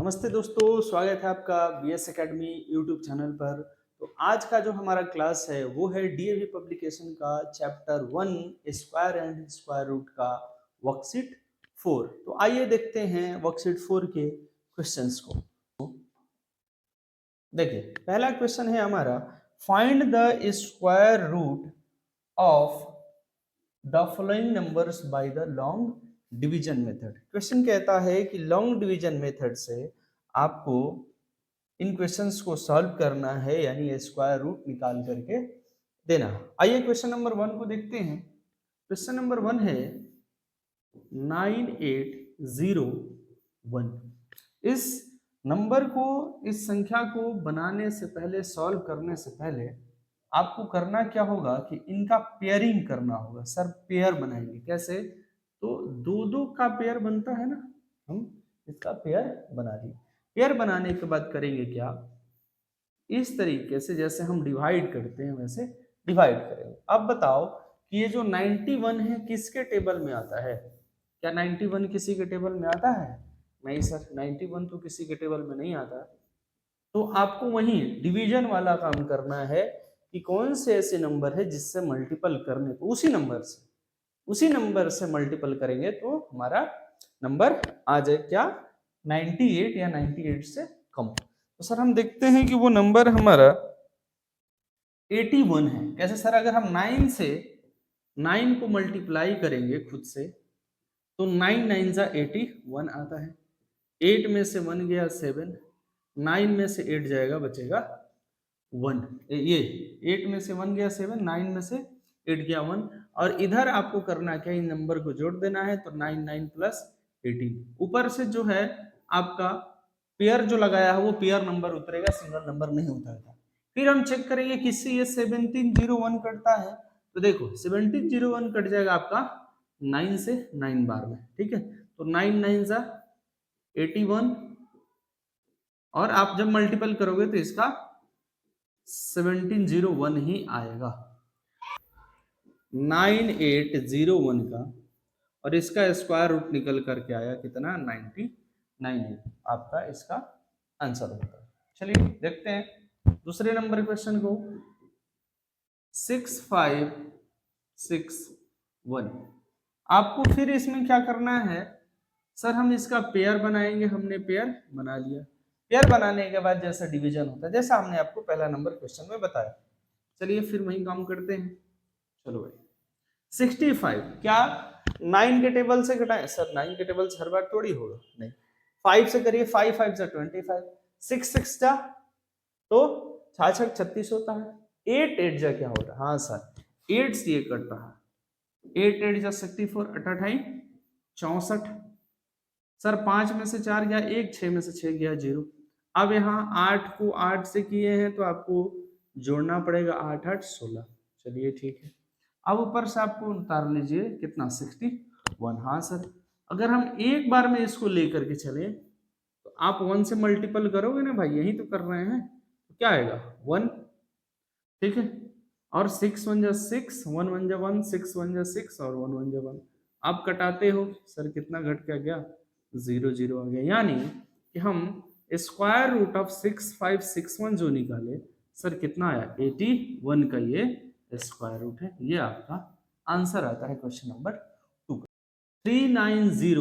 नमस्ते दोस्तों, स्वागत है आपका बीएस एकेडमी यूट्यूब चैनल पर। तो आज का जो हमारा क्लास है वो है डीएवी पब्लिकेशन का chapter 1 square and square root का वर्कशीट 4। तो आइए देखते हैं वर्कशीट 4 के क्वेश्चंस को। देखिए, पहला क्वेश्चन है हमारा, find the square root of the following numbers by the long division method. Question कहता है कि लॉन्ग डिवीजन मेथड से आपको इन क्वेश्चंस को सॉल्व करना है, यानी स्क्वायर रूट निकाल करके देना। आइए क्वेश्चन नंबर 1 को देखते हैं। क्वेश्चन नंबर 1 है 9801। इस नंबर को, इस संख्या को बनाने से पहले, सॉल्व करने से पहले आपको करना क्या होगा कि इनका पेयरिंग करना होगा। सर पेयर बनाएंगे कैसे? तो दो दो का पेयर बनता है ना, हम इसका पेयर बना दिए। पेयर बनाने के बाद करेंगे क्या, इस तरीके से जैसे हम डिवाइड करते हैं वैसे डिवाइड करेंगे। अब बताओ कि ये जो 91 है किसके टेबल में आता है? क्या 91 किसी के टेबल में आता है? नहीं सर, 91 तो किसी के टेबल में नहीं आता। तो आपको वही डिवीजन वाला काम करना है कि कौन से ऐसे नंबर है जिससे मल्टीपल करने, तो उसी नंबर से मल्टीपल करेंगे तो हमारा नंबर आ जाए क्या, 98 या 98 से कम। तो सर हम देखते हैं कि वो नंबर हमारा 81 है। कैसे सर? अगर हम 9 से 9 को मल्टीप्लाई करेंगे खुद से तो 9 9 जा 81 आता है। 8 में से 1 गया 7, 9 में से 8 जाएगा, बचेगा 1। ये 8 में से 1 गया 7, 9 में से 8 गया 1। और इधर आपको करना क्या, इन नंबर को जोड़ देना है। तो 9 9 प्लस 18, ऊपर से जो है आपका पेयर जो लगाया है वो पेयर नंबर उतरेगा, सिंगल नंबर नहीं उतरता। फिर हम चेक करेंगे किससे ये 1701 कटता है। तो देखो 1701 कट जाएगा आपका 9 से 9 बार में, ठीक है। तो 9 9 जा 81, और आप जब मल्टीपल करोगे तो इसका 1701 ही आएगा, 9801 का। और इसका स्क्वायर रूट निकल करके आया कितना, 99 आपका इसका आंसर होगा। चलिए देखते हैं दूसरे नंबर क्वेश्चन को। 6561। आपको फिर इसमें क्या करना है, सर हम इसका पेयर बनाएंगे। हमने पेयर बना लिया। पेयर बनाने के बाद जैसा डिवीजन होता है, जैसा हमने आपको पहला नंबर क्वेश्चन में बताया। चलिए फिर वही काम करते हैं। चलो भाई, 65 क्या 9 के टेबल से घटाएं? सर 9 के टेबल से हर बार थोड़ी होगा, नहीं। 5 से करिए, 5 5 जा 25, 6 6 जा तो 66 36 होता है। 8 8 जा क्या होता है? हाँ सर 8 से ये कट रहा है। 8 8 जा 64, 88 64। सर 5 में से 4 गया 1, 6 में से 6 गया 0। अब यहाँ 8 को 8 से किए हैं तो आपको जोड़ना पड़ेगा, 8 8 16। चलिए ठीक है। अब ऊपर से आपको उतार लीजिए कितना, 61। हाँ सर, अगर हम एक बार में इसको लेकर के चले तो आप 1 से मल्टीपल करोगे ना भाई, यही तो कर रहे हैं, तो क्या आएगा 1, ठीक है। और 6 1 जा 6, 1 1 जा 1, 6 1 जा 6 और 1 1 जा 1। आप कटाते हो, सर कितना घट क्या गया, 0 0 आ गया। यानी कि हम स्क्वायर रूट ऑफ 6561 जो निकाले, सर कितना आया, 81 का ये स्क्वायर रूट है। ये आपका आंसर आता है क्वेश्चन नंबर 2 का। 390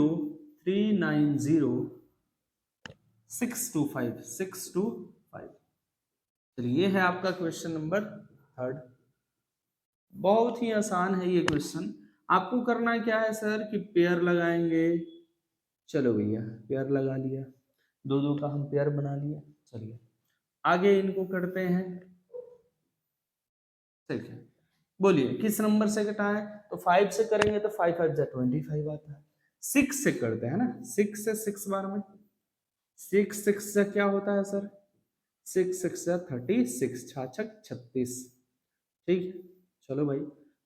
चलिए ये है आपका क्वेश्चन नंबर 3। बहुत ही आसान है ये क्वेश्चन। आपको करना क्या है सर कि पेयर लगाएंगे। चलो भैया पेयर लगा लिया, दो दो का हम पेयर बना लिया। चलिए आगे इनको करते हैं। ठीक है, बोलिए किस नंबर से घटाएं? तो 5 से करेंगे तो 5 5 जा 25 आता है। 6 से करते हैं ना, 6 से 6 बार में, 6 6 से क्या होता है सर, 6 6 जा 36, 66 36। ठीक, चलो भाई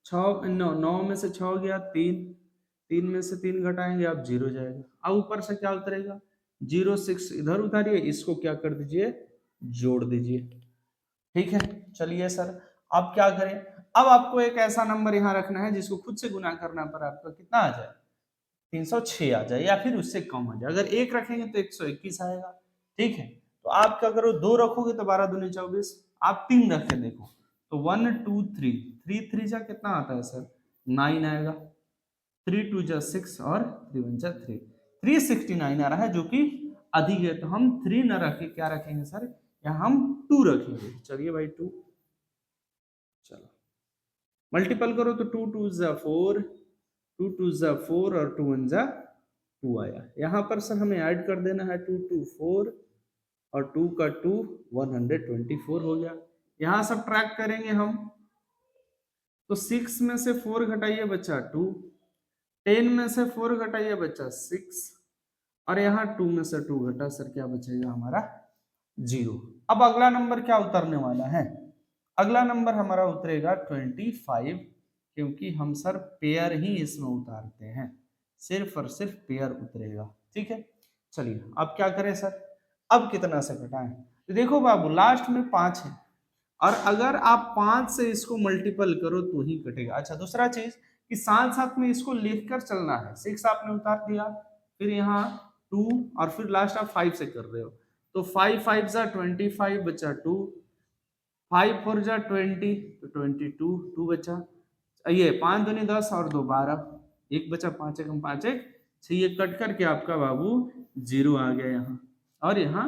6 9 में से 6 गया 3, 3 में से 3 घटाएंगे आप 0 जाएगा। अब ऊपर से क्या उतरेगा, 0 6 इधर उतारिए, इसको क्या कर दीजिए, जोड़ दीजिए। ठीक है, चलिए सर अब क्या करें। अब आपको एक ऐसा नंबर यहाँ रखना है जिसको खुद से गुना करना पर आपका कितना आ जाए, 306 आ जाए या फिर उससे कम आ जाए। अगर 1 रखेंगे तो 121 आएगा, ठीक है, तो आप क्या करो, 2 रखोगे तो 12 दूनी 24, आप 3 रख के देखो तो 1 2 3, 3 3 जा कितना आता है सर, 9 आएगा, 3 2 जा 6 और 3 1 जा 3, 369 आ रहा है, जो कि अधिक है। तो हम 3 न रखे, क्या रखेंगे सर, यहाँ हम 2 रखेंगे। चलिए भाई 2, चलो मल्टीपल करो तो 2 2 जा 4, 2 2 जा 4 और 2 1 जा 2 आया। यहाँ पर सर हमें ऐड कर देना है 2 2 4 और 2 का 2 124 हो गया। यहाँ सब ट्रैक करेंगे हम तो 6 में से 4 घटाइए बच्चा 2, 10 में से 4 घटाइए बच्चा 6 और यहाँ 2 में से 2 घटा सर क्या बचेगा हमारा 0। अब अगला नंबर क्या उतरने वाला है, अगला नंबर हमारा उतरेगा 25, क्योंकि हम सर पेयर ही इसमें उतारते हैं, सिर्फ और सिर्फ पेयर उतरेगा। ठीक है, चलिए अब क्या करें सर, अब कितना से घटाएं, तो देखो बाबू लास्ट में 5 है और अगर आप 5 से इसको मल्टीपल करो तो ही कटेगा। अच्छा दूसरा चीज कि साथ साथ में इसको लिखकर चलना है, 6 आपने उतार दिया, फिर यहाँ 2 और फिर लास्ट आप 5 से कर रहे हो, तो 5 5 जा 25 बचा 2, 5 4 जा 20 तो 22, 2 बचा, ये 5 दूनी 10 और 2 12, एक बचा, 5 1 5 1 6, ये कट करके आपका बाबू 0 आ गया यहाँ, और यहाँ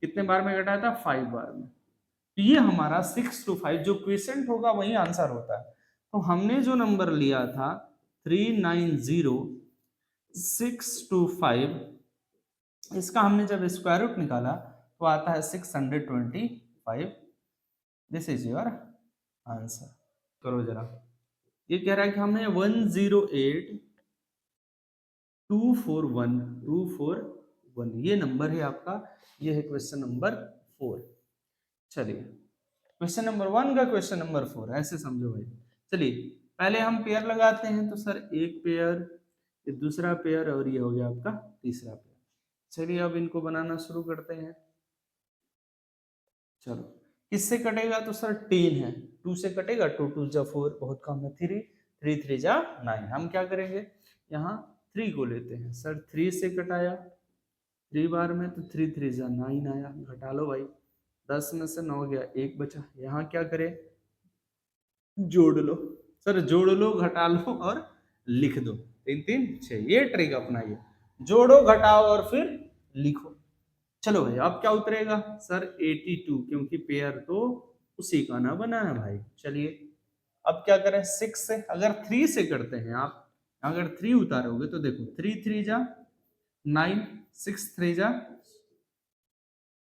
कितने बार में घटाया था, 5 बार में। तो ये हमारा 6 to 5 जो क्वेश्चन होगा वही आंसर होता है। तो हमने जो नंबर लिया था 390 6 to 5, इसका हमने जब स्क्वायर रूट निकाला तो आता है 625। This is your answer. करो जरा, ये कह रहा है कि हमें 108241241 ये नंबर है आपका, ये है क्वेश्चन नंबर 4। चलिए क्वेश्चन नंबर 1 का क्वेश्चन नंबर 4 ऐसे समझो भाई। चलिए पहले हम पेयर लगाते हैं, तो सर एक पेयर, ये दूसरा पेयर और ये हो गया आपका तीसरा पेयर। चलिए अब इनको बनाना शुरू करते हैं। चलो किससे कटेगा, तो सर 10 है, 2 से कटेगा, 2 2 जा 4 बहुत कम है, 3 3 3 जा 9। हम क्या करेंगे, यहाँ 3 को लेते हैं सर, 3 से कटाया 3 बार में तो 3 3 जा 9 आया, घटा लो भाई, 10 में से 9 गया, 1 बचा, यहाँ क्या करें, जोड़ लो सर, जोड़ लो घटा लो और लिख दो, 3 3 6, ये ट्रिक अपनाइए, जोड़ो घटाओ और फिर लिखो। चलो भाई अब क्या उतरेगा सर 82, क्योंकि पेयर तो उसी का ना बना है भाई। चलिए अब क्या करें, 6 से, अगर 3 से करते हैं आप, अगर 3 उतारोगे तो देखो 3 3 जा 9, 6 3 जा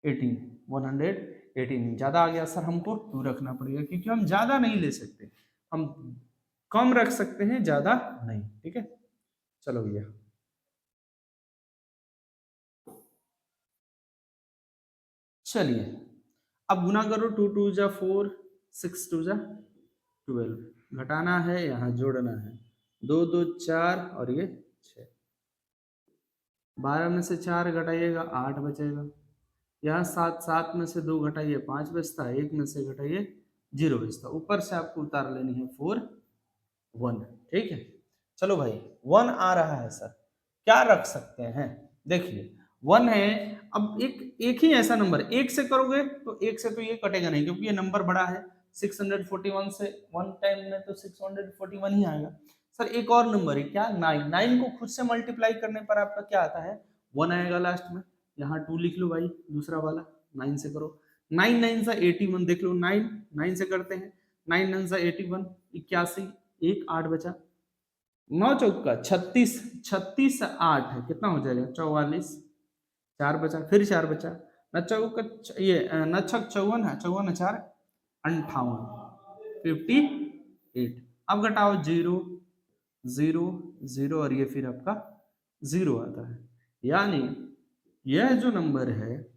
18, 118 ज्यादा आ गया सर, हमको 2 रखना पड़ेगा क्योंकि हम ज्यादा नहीं ले सकते, हम कम रख सकते हैं, ज्यादा नहीं। ठीक है, चलो भैया चलिए अब गुना करो, 2 2 जा 4, 6 2 जा 12, घटाना है यहाँ जोड़ना है, 2 2 4 और ये 6, 12 में से 4 घटाइएगा 8 बचेगा, यहाँ 7 7 में से 2 घटाइए 5 बचता है, 1 में से घटाइए 0 बचता, ऊपर से आपको उतार लेनी है 4 1। ठीक है, चलो भाई 1 आ रहा है सर, क्या रख सकते हैं, देखिए 1 है, अब एक ही ऐसा नंबर, एक से करोगे तो एक से तो ये कटेगा नहीं क्योंकि ये नंबर बड़ा है, 641 से 1 टाइम में तो 641 ही आएगा। सर एक और नंबर है क्या, 9, 9 को खुद से मल्टीप्लाई करने पर आपका क्या आता है, 1 आएगा लास्ट में, यहाँ 2 लिख लो भाई, दूसरा वाला 9 से करो, 9 9 सा 81, देख लो 9 9 से करते हैं, 9 9 सा 81, 81, 1 8 बचा, 9 चौका 36, 36 8 है कितना हो जाएगा 44, 4 बचा, फिर 4 बचा, न चौका ये न छक 54 है, 54 4 58, 58। अब घटाओ 0 0 0 और ये फिर आपका 0 आता है, यानी यह जो नंबर है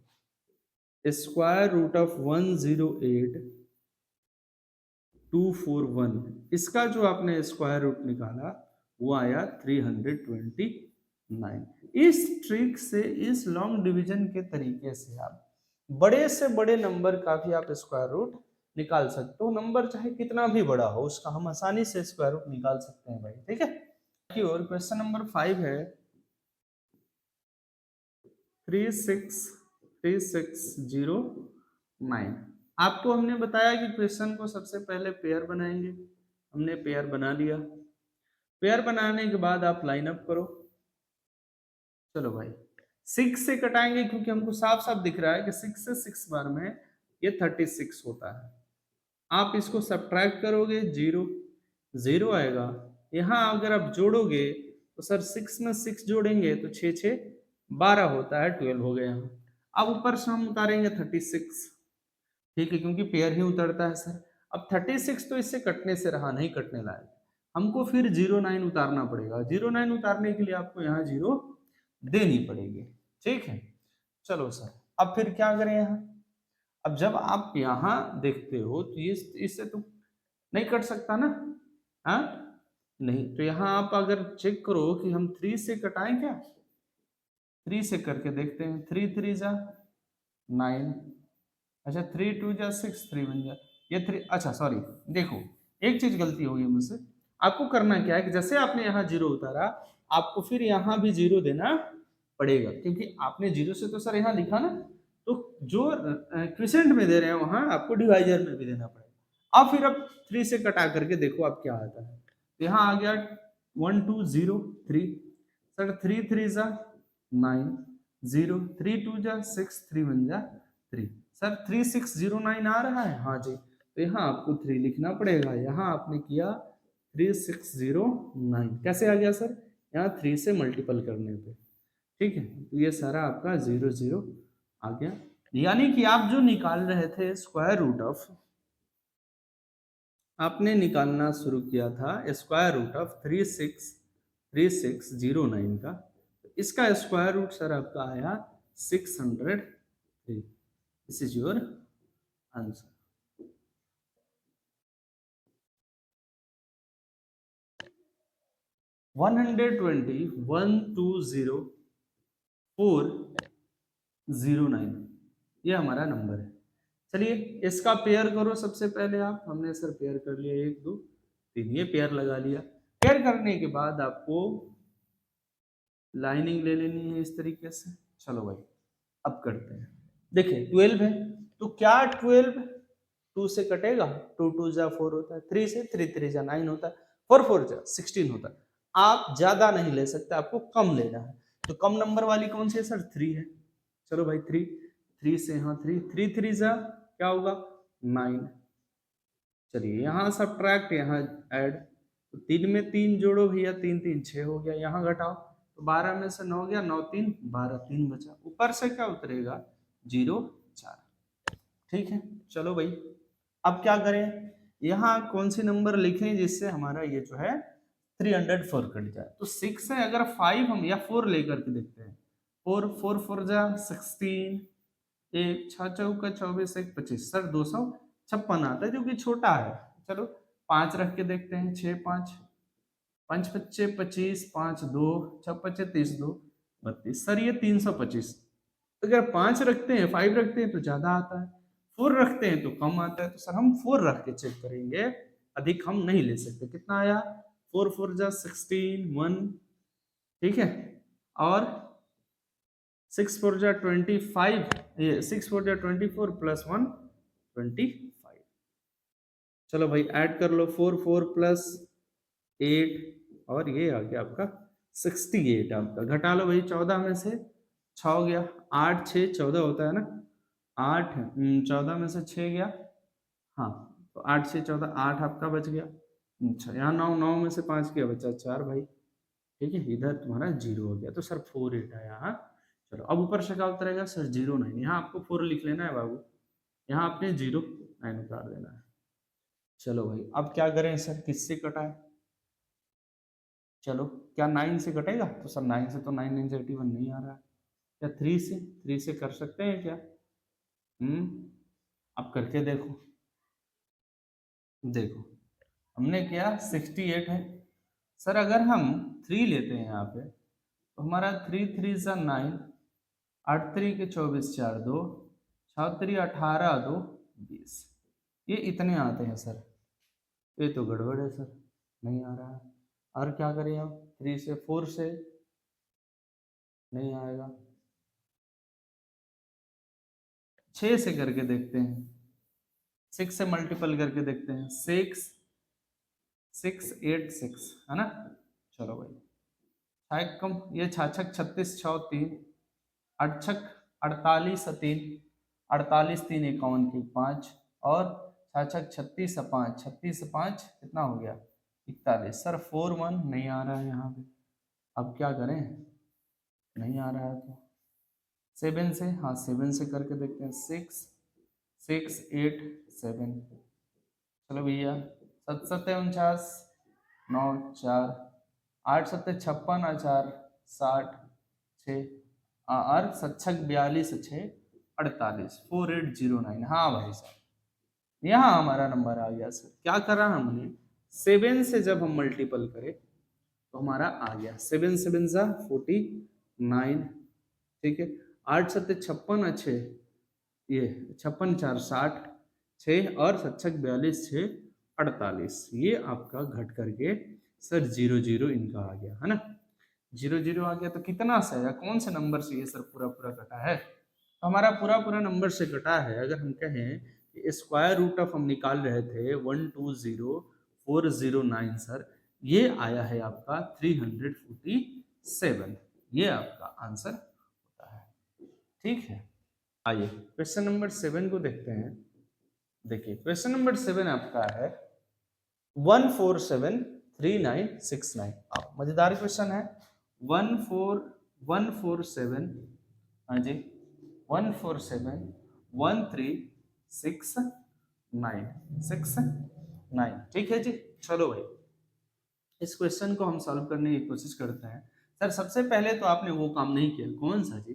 स्क्वायर रूट ऑफ 108,241, इसका जो आपने स्क्वायर रूट निकाला वो आया 329। इस ट्रिक से, इस लॉन्ग डिवीजन के तरीके से आप बड़े से बड़े नंबर का भी आप स्क्वायर रूट निकाल सकते हो, नंबर चाहे कितना भी बड़ा हो उसका हम आसानी से स्क्वायर रूट निकाल सकते हैं भाई। ठीक है, और क्वेश्चन नंबर 5 है 3 6 3609। आपको हमने बताया कि क्वेश्चन को सबसे पहले पेयर बनाएंगे, हमने पेयर बना लिया। पेयर बनाने के बाद आप लाइन अप करो। चलो भाई 6 से कटाएंगे क्योंकि हमको साफ साफ दिख रहा है कि 6 से 6 बार में ये 36 होता है। आप इसको सब्ट्रैक्ट करोगे, 0 आएगा। यहाँ अगर आप जोड़ोगे तो सर 6 में 6 जोड़ेंगे तो 6 6 12 होता है, 12 हो गया। अब ऊपर से हम उतारेंगे 36, ठीक है, क्योंकि पेयर ही उतरता है सर। अब 36 तो इससे कटने से रहा नहीं, कटने लायक, हमको फिर 09 उतारना पड़ेगा। 09 उतारने के लिए आपको यहाँ 0 देनी पड़ेगी, ठीक है। चलो सर अब फिर क्या करें यहाँ। अब जब आप यहाँ देखते हो तो ये इससे तो नहीं कट सकता ना, हाँ नहीं, तो यहाँ आप अगर चेक करो कि हम 3 से कटाएं क्या, 3 से करके देखते हैं। 3 3 जा 9, अच्छा 3 2 जा 6, 3 1 जा ये 3, अच्छा सॉरी देखो एक चीज गलती हो गई मुझसे। आपको करना क्या है कि जैसे आपने यहाँ 0 उतारा, आपको फिर यहाँ भी 0 देना पड़ेगा, क्योंकि आपने 0 से तो सर यहाँ लिखा ना, तो जो क्विसेंट में दे रहे हैं वहां आपको डिवाइजर में भी देना पड़ेगा। अब फिर अब 3 से कटा करके देखो आप क्या आता है। तो यहाँ आ गया 1 2 0 3, सर 3 3 जा 9 0, 3 2 जा 6, 3 1 जा 3, सर 3609 आ रहा है, हाँ जी। तो यहाँ आपको 3 लिखना पड़ेगा। यहाँ आपने किया 3609, कैसे आ गया सर, यहाँ 3 से मल्टीपल करने पे, ठीक है। तो ये सारा आपका 0 0 आ गया। यानी कि आप जो निकाल रहे थे स्क्वायर रूट ऑफ, आपने निकालना शुरू किया था स्क्वायर रूट ऑफ 3609 का, इसका स्क्वायर रूट सर आपका आया 603। This is your answer. One 409 ये हमारा नंबर है। चलिए इसका पेयर करो सबसे पहले आप, हमने सर पेयर कर लिया 1 2 3, ये पेयर लगा लिया। पेयर करने के बाद आपको लाइनिंग ले लेनी है इस तरीके से। चलो भाई अब करते हैं। देखिए 12 है तो क्या 12 2 से कटेगा, 2 2 जा 4 होता है, 3 से 3 3 जा 9 होता है, 4 4 जा 16 होता है। आप ज्यादा नहीं ले सकते, आपको कम लेना है। तो कम नंबर वाली कौन सी है सर, 3 है। चलो भाई 3 से यहाँ 3 3 3 जा क्या होगा 9। चलिए यहाँ सब्ट्रैक्ट, यहाँ ऐड, तो 3 में 3 जोड़ो भैया, 3 3 6 हो गया। यहाँ घटाओ तो 12 में से 9 गया, 9 3 12, 3 बचा, ऊपर से क्या उतरेगा 0 4, ठीक है। चलो भाई अब क्या करें, यहाँ कौन सी नंबर लिखें जिससे हमारा ये जो है 304 कट जाए। तो 6 है, अगर 5 हम या 4 लेकर के देखते हैं, 4 4 4 जा 16, एक 6 चौका 24 1 25, सर 256 आता है जो कि छोटा है। चलो 5 रख के देखते हैं, 6 5 5 बच्चे 25, 5 2 6 बच्चे 30 2 32, सर ये 325। अगर 5 रखते हैं 5 रखते हैं तो ज्यादा आता है, 4 रखते हैं तो कम आता है। तो सर हम 4 रख के चेक करेंगे, अधिक हम नहीं ले सकते। कितना आया 4 4 जा 16 1, ठीक है, और 6 4 जा 25, ये 6 4 जा 24 प्लस 1 25। चलो भाई ऐड कर लो, 4 4 प्लस 8 और ये आ गया आपका 68 आपका। घटा लो भाई 14 में से 6 गया, 8 6 14 होता है ना, 8 14 में से 6 गया, हाँ तो 8 6 14 8 आपका बच गया। अच्छा यहाँ 9 9 में से 5 गया, बचा 4 भाई, ठीक है। इधर तुम्हारा 0 हो गया, तो सर 4 8 आया। हाँ चलो अब ऊपर से क्या उतरेगा सर 0 9, यहाँ आपको 4 लिख लेना है बाबू, यहाँ आपने 0 9 उतार देना है। चलो भाई अब क्या करें सर, किससे कटाए, चलो क्या 9 से कटेगा, तो सर 9 से तो 9 9 से 81 नहीं आ रहा है। क्या 3 से कर सकते हैं क्या, अब करके देखो। देखो हमने किया 68 है सर, अगर हम 3 लेते हैं यहाँ पे तो हमारा 3 3 सा 9, 8 3 के 24 4 2, 6 3 18 2 20, ये इतने आते हैं सर। ये तो गड़बड़ है सर, नहीं आ रहा है। और क्या करें अब, 3 से 4 से नहीं आएगा, 6 से करके देखते हैं, 6 से मल्टीपल करके देखते हैं, 6 6 8 6 है ना। चलो भाई छाक कम, ये छाछक 36 6 3, अड़छक 48 3, 48 3 51 की 5, और छाछक 36 5, 36 5 कितना हो गया 41। सर 4 1 नहीं आ रहा है यहाँ पे, अब क्या करें, नहीं आ रहा है तो 7 से, हाँ 7 से करके देखते हैं, 6 6 8 7। चलो भैया 7 7 49, 9 4, 8 7 56, 4 60, 6 और 7 42 6 48, 4809। हाँ भाई साहब यहाँ हमारा नंबर आ गया सर। क्या करा हमने, 7 से जब हम मल्टीपल करें तो हमारा आ गया 7 7 जा 49, ठीक है। 8 7 56 6, ये 56 4 60, 6 और 7 42 6 48, ये आपका घट करके सर 0 0 इनका आ गया है ना। 0 0 आ गया तो कितना से आया, कौन से नंबर से ये सर पूरा पूरा कटा है, तो हमारा पूरा पूरा नंबर से कटा है। अगर हम कहें कि स्क्वायर रूट ऑफ हम निकाल रहे थे 120409 सर, ये आया है आपका 347, ये आपका आंसर होता है, ठीक है। आइए क्वेश्चन नंबर 7 को देखते हैं। देखिए क्वेश्चन नंबर 7 आपका है 1473969। मजेदार क्वेश्चन है, 147, हाँ जी 1471369 ठीक है जी। चलो भाई इस क्वेश्चन को हम सॉल्व करने की कोशिश करते हैं। सर सबसे पहले तो आपने वो काम नहीं किया, कौन सा जी,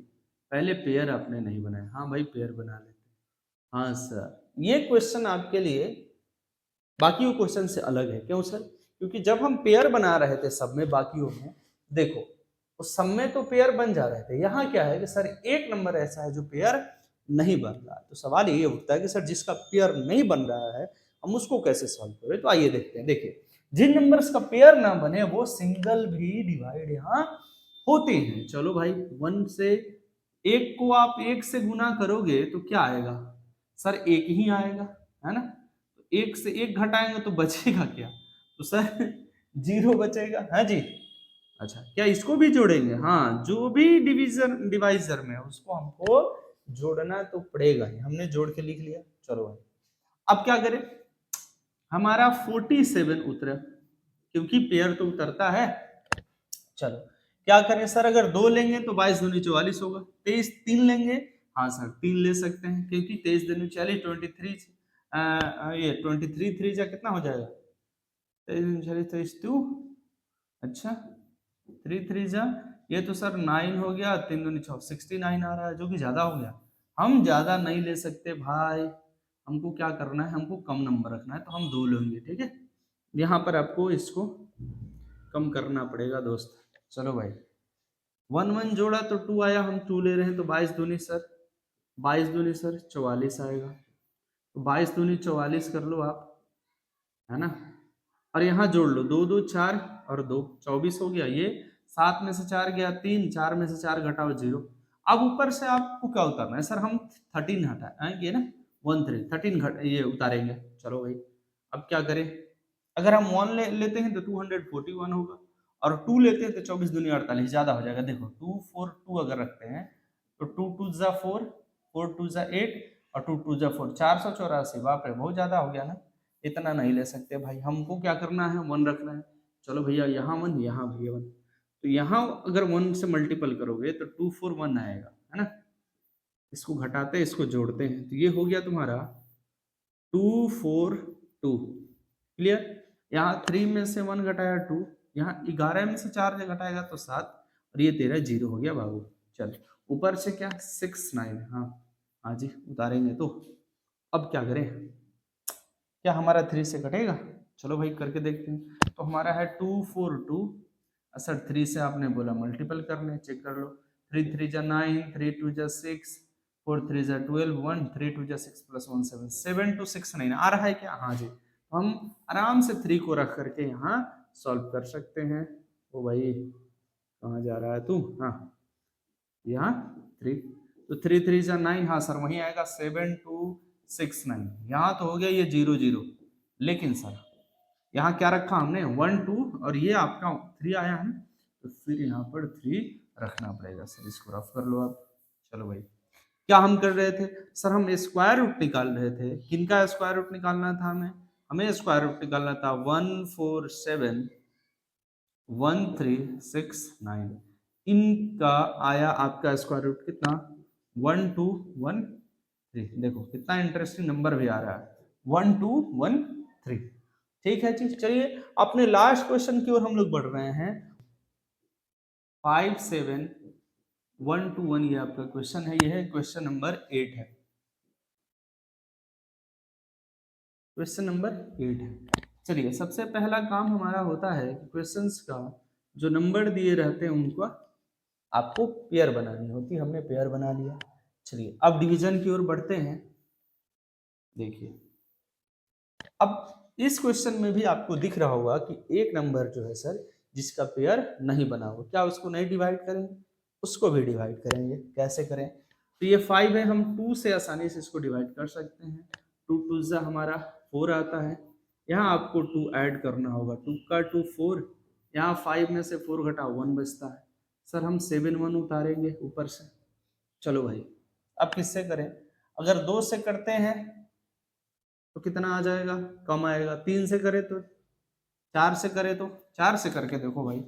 पहले पेयर आपने नहीं बनाया। हाँ भाई पेयर बना लेते। हाँ सर ये क्वेश्चन आपके लिए बाकी क्वेश्चन से अलग है। क्यों सर, क्योंकि जब हम पेयर बना रहे थे सब में, बाकियों में देखो उस सब में तो पेयर बन जा रहे थे, यहाँ क्या है कि सर एक नंबर ऐसा है जो पेयर नहीं बन रहा है। तो सवाल ये उठता है कि सर जिसका पेयर नहीं बन रहा है हम उसको कैसे सॉल्व करें। तो आइए देखते हैं। देखिए जिन नंबर्स का पेयर ना बने वो सिंगल भी डिवाइड यहाँ होते हैं। चलो भाई 1 से, एक को आप 1 से गुना करोगे तो क्या आएगा सर, एक ही आएगा है ना। एक से एक घटाएंगे तो बचेगा क्या, तो सर 0 बचेगा। हाँ जी, अच्छा क्या इसको भी जोड़ेंगे, हाँ जो भी डिवीजन डिवाइजर में है उसको हमको जोड़ना तो पड़ेगा ही, हमने जोड़ के लिख लिया। चलो भाई अब क्या करें, हमारा 47 उतरा क्योंकि पेयर तो उतरता है। चलो क्या करें सर, अगर 2 लेंगे तो 22 दूनी 44 होगा। 23 3 लेंगे, हाँ सर 3 ले सकते हैं क्योंकि 23 दूनी 40, 23 ये 23 3 जा कितना हो जाएगा, 23 2, अच्छा 3 3 जा, ये तो सर 9 हो गया, 3 दूनी 6 69 आ रहा है जो कि ज्यादा हो गया। हम ज्यादा नहीं ले सकते भाई, हमको क्या करना है, हमको कम नंबर रखना है, तो हम 2 लेंगे ठीक है। यहाँ पर आपको इसको कम करना पड़ेगा दोस्त। चलो भाई 1 1 जोड़ा तो 2 आया, हम 2 ले रहे हैं तो 22 दूनी सर, 22 दूनी सर 44 आएगा, तो 22 दूनी 44 कर लो आप, है ना। और यहाँ जोड़ लो 2 2 4 और 2 24 हो गया। ये 7 में से 4 गया 3, 4 में से 4 घटाओ 0। अब ऊपर से आपको क्या उतारना है सर, हम 13 हटाएंगे ना, 1 3 13 ये उतारेंगे। चलो भाई अब क्या करें, अगर हम 1 लेते हैं तो 241 होगा, और 2 लेते हैं तो 24 दूनी 48 ज्यादा हो जाएगा। देखो 2 4 2 अगर रखते हैं तो 2 2 जा 4, 4 2 जा 8 और 2 2 जा 4, 484। बाप रे बहुत ज्यादा हो गया ना, इतना नहीं ले सकते भाई, हमको क्या करना है 1 रखना है। चलो भैया यहाँ 1 यहाँ भैया 1, तो यहाँ अगर 1 से मल्टीपल करोगे तो 2 4 1 आएगा है ना। इसको घटाते हैं इसको जोड़ते हैं तो ये हो गया तुम्हारा 2 4 2, क्लियर। यहाँ 3 में से 1 घटाया 2, यहाँ 11 में से 4 से घटाएगा तो 7, और ये तेरा 0 हो गया बाबू। चल ऊपर से क्या 6 9, हाँ हाँ जी उतारेंगे तो अब क्या करें, क्या हमारा 3 से कटेगा, चलो भाई करके देखते हैं। तो हमारा है 2 4 2, सर 3 से आपने बोला मल्टीपल करने, चेक कर लो 3 3 जा 9, 3 2 जा 6, 4 3 जा 12, 1 3 2 जा 6 प्लस 1 7, 7 2 6 9 आ रहा है क्या, हाँ जी। तो हम आराम से 3 को रख करके यहाँ सॉल्व कर सकते हैं। ओ भाई कहाँ जा रहा है तू, हाँ यहाँ 3, तो 3 3 जा 9, हाँ सर वही आएगा 7 2 6 9। यहाँ तो हो गया ये 0 0, लेकिन सर यहाँ क्या रखा हमने 1 2 और ये आपका 3 आया है, तो फिर यहाँ पर 3 रखना पड़ेगा सर। इसको रफ कर लो आप। चलो भाई, क्या हम कर रहे थे सर, हम स्क्वायर रूट निकाल रहे थे। किनका स्क्वायर रूट निकालना था हमें स्क्वायर रूट निकालना था 1 4 7 1 3 6 9। इनका आया आपका स्क्वायर रूट कितना 1 2 1 3। देखो कितना इंटरेस्टिंग नंबर भी आ रहा है 1 2 1 3। ठीक है जी, चलिए अपने लास्ट क्वेश्चन की ओर हम लोग बढ़ रहे हैं। 5 7 1 2 1 ये आपका क्वेश्चन है, ये है क्वेश्चन नंबर 8 है। क्वेश्चन नंबर 8 है। चलिए सबसे पहला काम हमारा होता है कि क्वेश्चंस का जो नंबर दिए रहते हैं उनको आपको पेयर बनानी होती है। हमने पेयर बना लिया। चलिए अब डिवीजन की ओर बढ़ते हैं। देखिए अब इस क्वेश्चन में भी आपको दिख रहा होगा कि एक नंबर जो है सर जिसका पेयर नहीं बना हो, क्या उसको नहीं डिवाइड करेंगे, उसको भी डिवाइड करेंगे। कैसे करें, तो ये 5 है, हम 2 से आसानी से इसको डिवाइड कर सकते हैं। 2 2 जा हमारा 4 आता है, यहाँ आपको 2 ऐड करना होगा। 2 का 2 4, यहाँ 5 में से 4 घटा 1 बचता है। सर हम 7 1 उतारेंगे ऊपर से। चलो भाई अब किससे करें, अगर 2 से करते हैं तो कितना आ जाएगा, कम आएगा। 3 से करे तो, 4 से करे तो, 4 से करके देखो भाई,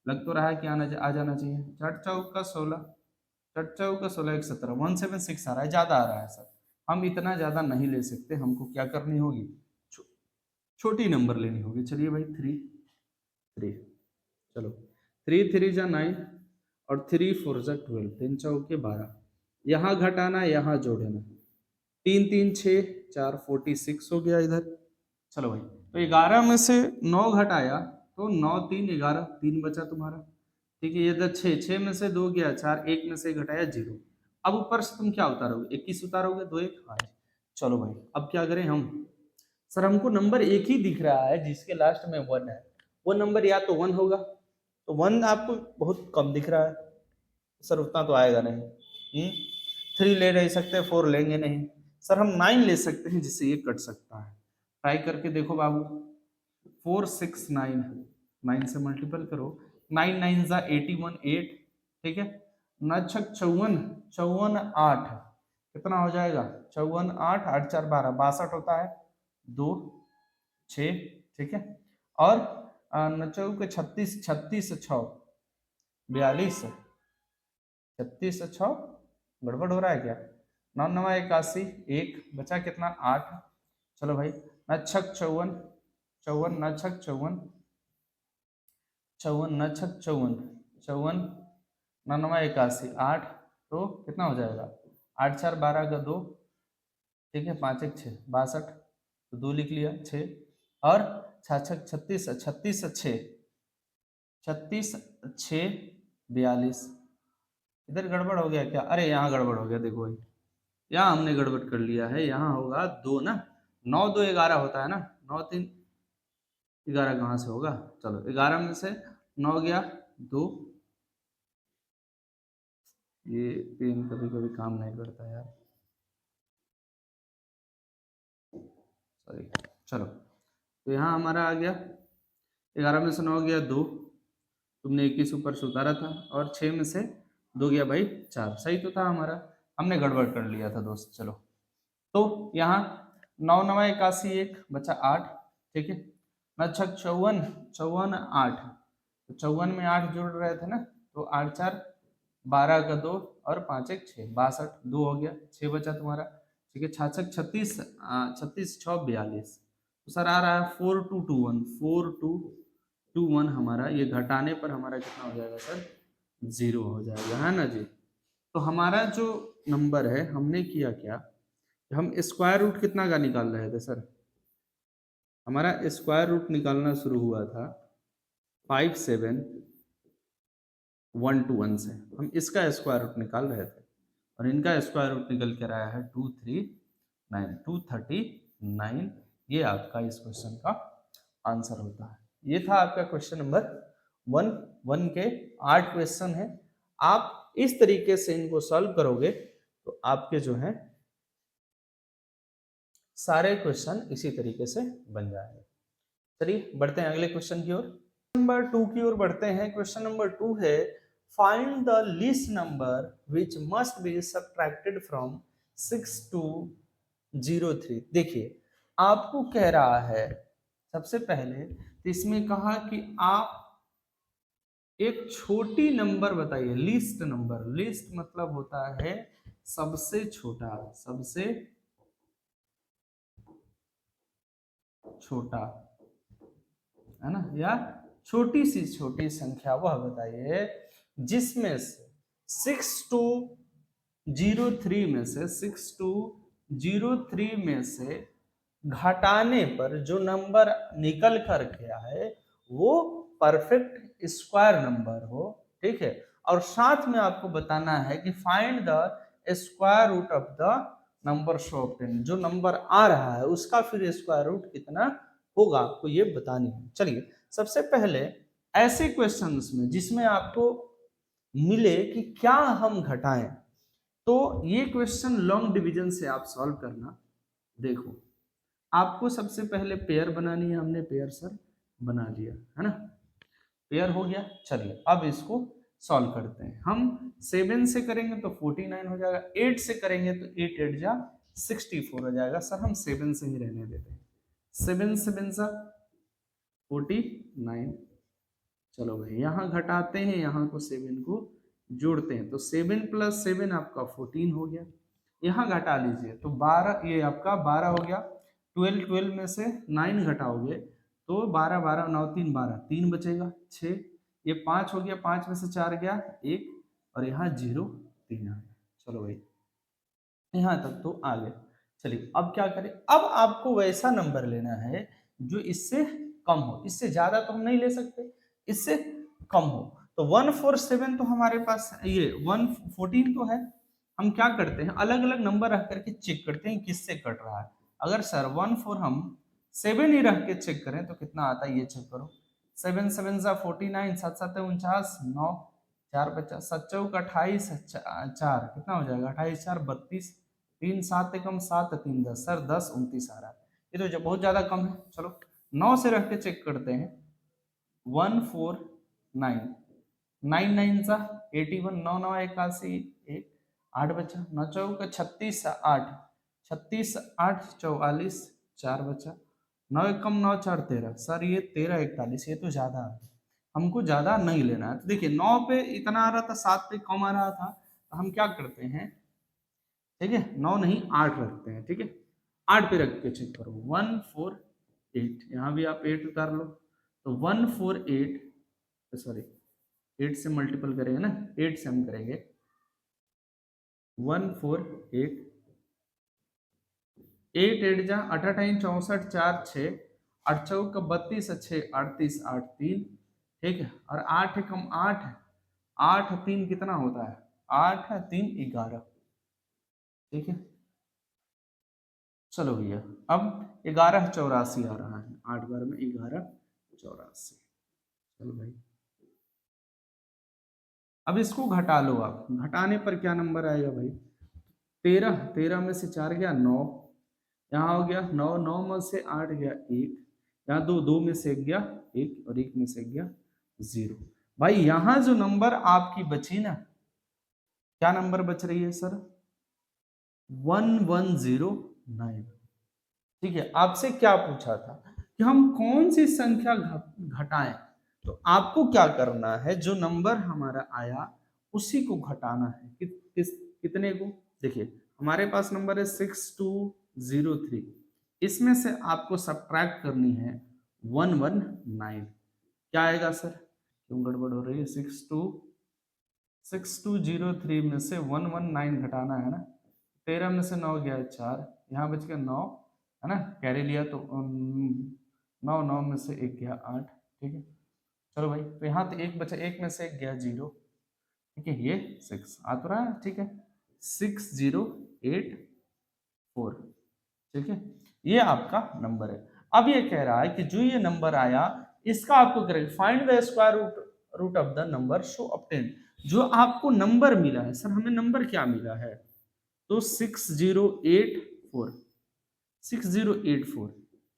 लग तो रहा है कि आ जाना चाहिए। 4 चौक का 16, 4 चौक का 16 1 17 176 आ रहा है, ज्यादा आ रहा है सर। हम इतना ज्यादा नहीं ले सकते, हमको क्या करनी होगी, छोटी नंबर लेनी होगी। चलिए भाई 3 3, चलो 3 3 जा 9 और 3 4 जा 12, 3 चौक के 12, यहाँ घटाना यहाँ जोड़ना, 3 3 6 4 46 हो गया इधर। चलो भाई तो 11 में से 9 घटाया तो 9 3 11, 3 बचा तुम्हारा। ठीक है, ये इधर 6 6 में से 2 गया 4, 1 में से घटाया 0। अब ऊपर से तुम क्या उतारोगे, 21 उतारोगे, 2 1 5। चलो भाई अब क्या करें हम, सर हमको नंबर एक ही दिख रहा है जिसके लास्ट में 1 है, वो नंबर या तो 1 होगा, तो 1 आपको बहुत कम दिख रहा है सर, उतना तो आएगा नहीं। 3 ले नहीं सकते, 4 लेंगे नहीं सर, हम 9 ले सकते हैं जिससे ये कट सकता है। ट्राई करके देखो बाबू, 4 6 9, 9 से मल्टीपल करो, 9 9 जा 81 8। ठीक है, 9 छक 54, 54 8 कितना हो जाएगा, 54 8 8 4 12 62 होता है, 2 6। ठीक है, और 9 के 36 36 6 42, 36 6 गड़बड़ हो रहा है क्या, 9 9 81 1 बचा कितना 8। चलो भाई 9 छक 54 54, 9 छक 54 54, 9 छक 54 54, 9 9 81 8, तो कितना हो जाएगा 8 4 12 का 2। ठीक है, 5 1 6 62, तो 2 लिख लिया 6, और 6 छक 36 36 6 36 6 42। इधर गड़बड़ हो गया क्या, अरे यहाँ गड़बड़ हो गया, देखो भाई यहाँ हमने गड़बड़ कर लिया है, यहाँ होगा 2 ना, 9 2 11 होता है ना, 9 3 11 कहाँ से होगा। चलो 11 में से 9 गया 2, ये पेन कभी कभी काम नहीं करता यार, सॉरी। चलो तो यहाँ हमारा आ गया 11 में से 9 गया 2, तुमने 21 ऊपर से उतारा था, और 6 में से 2 गया भाई 4, सही तो था हमारा, हमने गड़बड़ कर लिया था दोस्त। चलो तो यहाँ 9 9 81 1 बचा 8। ठीक है, 9 छक 54 54 8, तो 54 में 8 जोड़ रहे थे ना, तो 8 4 12 का 2, और 5 1 6 62, 2 हो गया, 6 बचा तुम्हारा। ठीक है, 6 छक 36 36 6 42, तो सर आ रहा है 4 2 2 1, 4 2 2 1 हमारा, ये घटाने पर हमारा कितना हो जाएगा सर, 0 हो जाएगा, है ना जी। तो हमारा जो नंबर है, हमने किया क्या, हम स्क्वायर रूट कितना का निकाल रहे थे सर, हमारा स्क्वायर रूट निकालना शुरू हुआ था 5 7 1 2 1 से, हम इसका स्क्वायर रूट निकाल रहे थे, और इनका स्क्वायर रूट निकल कर आया है 2 3 9 239। ये आपका इस क्वेश्चन का आंसर होता है। ये था आपका क्वेश्चन नंबर 1 के 8 क्वेश्चन है। आप इस तरीके से इनको सॉल्व करोगे तो आपके जो है सारे क्वेश्चन इसी तरीके से बन जाएंगे। चलिए बढ़ते हैं अगले क्वेश्चन की ओर। नंबर 2 की ओर बढ़ते हैं। क्वेश्चन नंबर 2 है find the least number which must B subtracted from 6 to 03। देखिए आपको कह रहा है सबसे पहले तो इसमें कहा कि आप एक छोटी नंबर बताइए। लीस्ट नंबर, लीस्ट मतलब होता है सबसे छोटा, सबसे छोटा, है ना, या छोटी सी छोटी संख्या वह बताइए जिसमें से 6 to 03 में से 6 to 03 में से घटाने पर जो नंबर निकल कर के आए वो परफेक्ट स्क्वायर नंबर हो, ठीक है। और साथ में आपको बताना है कि find the square root of the number so obtain, जो नंबर आ रहा है उसका फिर स्क्वायर रूट कितना होगा आपको ये बतानी है। चलिए सबसे पहले ऐसे क्वेश्चंस में जिसमें आपको मिले कि क्या हम घटाएं, तो ये क्वेश्चन लॉन्ग डिवीजन से आप सॉल्व करना। देखो आपको सबसे पहले पेयर बनानी है, हमने पेयर सर बना लिया है ना, पेयर हो गया। चलिए अब इसको सॉल्व करते हैं। हम 7 से करेंगे तो 49 हो जाएगा, 8 से करेंगे तो 8 8 जा 64 हो जाएगा। सर हम 7 से ही रहने देते हैं, 7 7 सा 49। चलो भाई यहाँ घटाते हैं, यहाँ को 7 को जोड़ते हैं तो 7 + 7 आपका 14 हो गया। यहाँ घटा लीजिए तो 12, ये आपका 12 हो गया। 12 12 में से 9 घटाओगे तो 12 12 9 3 12, 3 बचेगा 6। ये 5 हो गया, 5 में से 4 गया 1 और यहाँ 0 3 आ गया। चलो भाई यहाँ तक तो आ गया। चलिए अब क्या करें, अब आपको वैसा नंबर लेना है जो इससे कम हो। इससे ज्यादा तो हम नहीं ले सकते, इससे कम हो। तो 147 तो हमारे पास, ये 114 तो है। हम क्या करते हैं अलग अलग नंबर रख करके चेक करते हैं किससे कट रहा है। अगर सर 14 हम 7 ही रख के चेक करें तो कितना आता है ये चेक करो। 7 7 सा 49, 7 7 49, 9 4 50, 7 चौक 28, 4 कितना हो जाएगा 28 4 32, 3 7 एकम 7 3 10, सर 10 29 आ रहा है। ये तो जो बहुत ज्यादा कम है। चलो 9 से रख के चेक करते हैं। 149, 9 9 सा 81, 9 9 81, 1 8 बचा, 9 चौक 36 8, 36 8 44, 4 बचा, 9 एकम 9 4 13, सर ये 13 41, ये तो ज्यादा है, हमको ज्यादा नहीं लेना है। तो देखिए 9 पे इतना आ रहा था, 7 पे कम आ रहा था, तो हम क्या करते हैं, ठीक है 9 नहीं 8 रखते हैं, ठीक है 8 पे रख के चेक करो। 148, यहाँ भी आप 8 उतार लो तो 148, सॉरी 8 से मल्टीपल करेंगे ना, 8 से हम करेंगे 148, 8 8 जा 88 64 4 6, 8 चौक 32 6 38 8 3, ठीक है। और 8 एकम 8, 8 3 कितना होता है, 8 3 11, ठीक है। चलो भैया अब 1184 आ रहा है, 8 बार में 1184। चलो भाई अब इसको घटा लो आप, घटाने पर क्या नंबर आएगा भाई, 13, 13 में से 4 गया 9, यहाँ हो गया 9, 9 में से 8 गया 1, यहाँ 2, 2 में से 1 गया 1 और 1 में से 1 गया 0। भाई यहाँ जो नंबर आपकी बची ना, क्या नंबर बच रही है सर, 1109। ठीक है आपसे क्या पूछा था कि हम कौन सी संख्या घटाएं, तो आपको क्या करना है, जो नंबर हमारा आया उसी को घटाना है। कितने को, देखिए हमारे पास नंबर है 6203, इसमें से आपको सब्ट्रैक्ट करनी है 119। क्या आएगा सर, क्यों गड़बड़ हो रही है, 6203 में से 119 घटाना है ना, 13 में से 9 गया 4, यहाँ बच गया 9, है ना, कैरी लिया तो 9, 9 में से 1 गया 8, ठीक है। चलो भाई तो यहाँ तो 1 बचा, 1 में से 1 गया 0, ठीक है, ये 6 आ तो रहा है, ठीक है 6084, ठीक है, ये आपका नंबर है। अब ये कह रहा है कि जो ये नंबर आया इसका आपको correct find the square root of the number so obtain. जो आपको नंबर मिला है, सर हमें नंबर क्या मिला है, तो 6084, 6084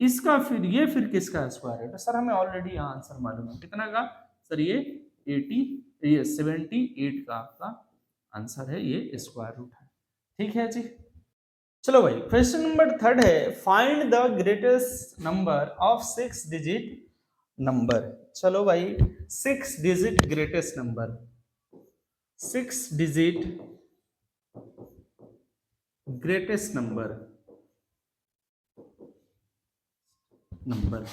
इसका फिर ये फिर किसका स्क्वायर रूट है सर? हमें ऑलरेडी यहाँ आंसर मालूम है कितना का सर, ये 78 का आपका आंसर है, ये स्क्वायर रूट है। ठीक है जी। चलो भाई क्वेश्चन नंबर 3 है, find the greatest number of 6 digit number. चलो भाई 6 digit greatest number, 6 digit greatest number, number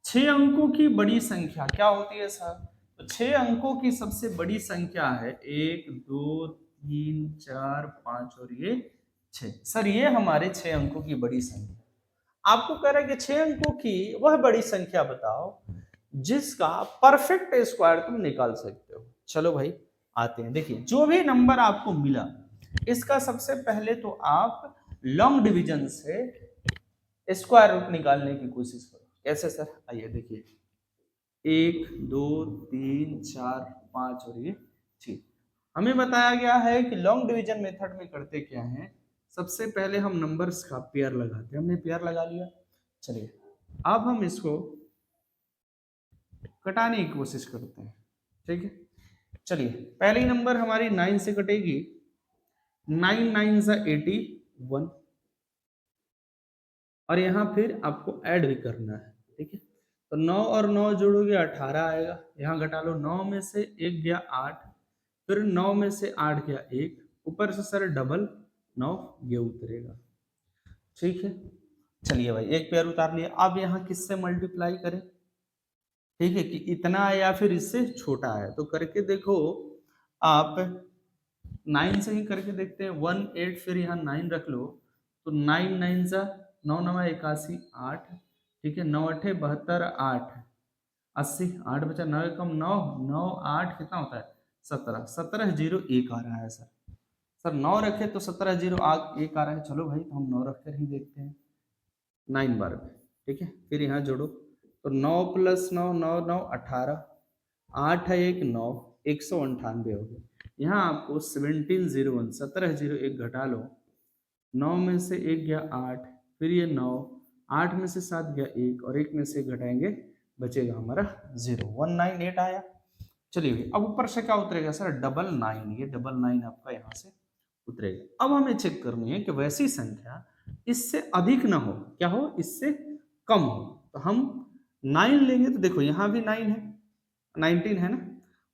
6 अंकों की बड़ी संख्या क्या होती है सर? तो 6 अंकों की सबसे बड़ी संख्या है 1 2 3 4 5 और ये 6। सर ये हमारे 6 अंकों की बड़ी संख्या। आपको कह रहा है कि 6 अंकों की वह बड़ी संख्या बताओ जिसका परफेक्ट स्क्वायर तुम निकाल सकते हो। चलो भाई आते हैं, देखिए जो भी नंबर आपको मिला इसका सबसे पहले तो आप लॉन्ग डिवीजन से स्क्वायर रूट निकालने की कोशिश करो। कैसे सर? आइए देखिए, 1 2 3 4 5 और ये 6। हमें बताया गया है कि लॉन्ग डिवीजन मेथड में करते क्या है, सबसे पहले हम नंबर्स का पेयर लगाते हैं। हमने पेयर लगा लिया। चलिए अब हम इसको कटाने की कोशिश करते हैं। ठीक है, चलिए पहली नंबर हमारी 9 से कटेगी। 9 9 सा 81 और यहाँ फिर आपको ऐड भी करना है। ठीक है, तो 9 और 9 जोड़ोगे 18 आएगा। यहाँ घटा लो, 9 में से 1 गया 8, फिर 9 में से 8 गया 1, ऊपर से सर डबल 9 ये उतरेगा। ठीक है, चलिए भाई एक पेयर उतार लिया। अब यहाँ किससे मल्टीप्लाई करें? ठीक है, कि इतना है या फिर इससे छोटा है, तो करके देखो आप 9 से ही करके देखते हैं। 1 8 फिर यहाँ 9 रख लो, तो 9 9 सा 9 9 81 8। ठीक है, 9 8 72 8 80, 8 बचा 9 कम 9 9 8 कितना होता है 17, 17 0 1 आ रहा है सर। सर 9 रखे तो 17 0 1 आ रहा है। चलो भाई तो हम 9 रख कर ही देखते हैं 9 बार में। ठीक है, फिर यहाँ जोड़ो, तो 9 + 9 9 9 18, 8 है 1 9, 198 हो गया। यहाँ आपको 1701 1701 घटा लो, 9 में से 1 गया 8, फिर ये 9, 8 में से 7 गया 1 और 1 में से घटाएंगे बचेगा हमारा 0, 198 आया। चलिए अब ऊपर से क्या उतरेगा सर? डबल 9, ये डबल 9 आपका यहाँ से उतरेगा। अब हमें चेक करनी है कि वैसी संख्या इससे अधिक ना हो, क्या हो? इससे कम हो। तो हम 9 लेंगे, तो देखो यहाँ भी 9 है, 19 है ना,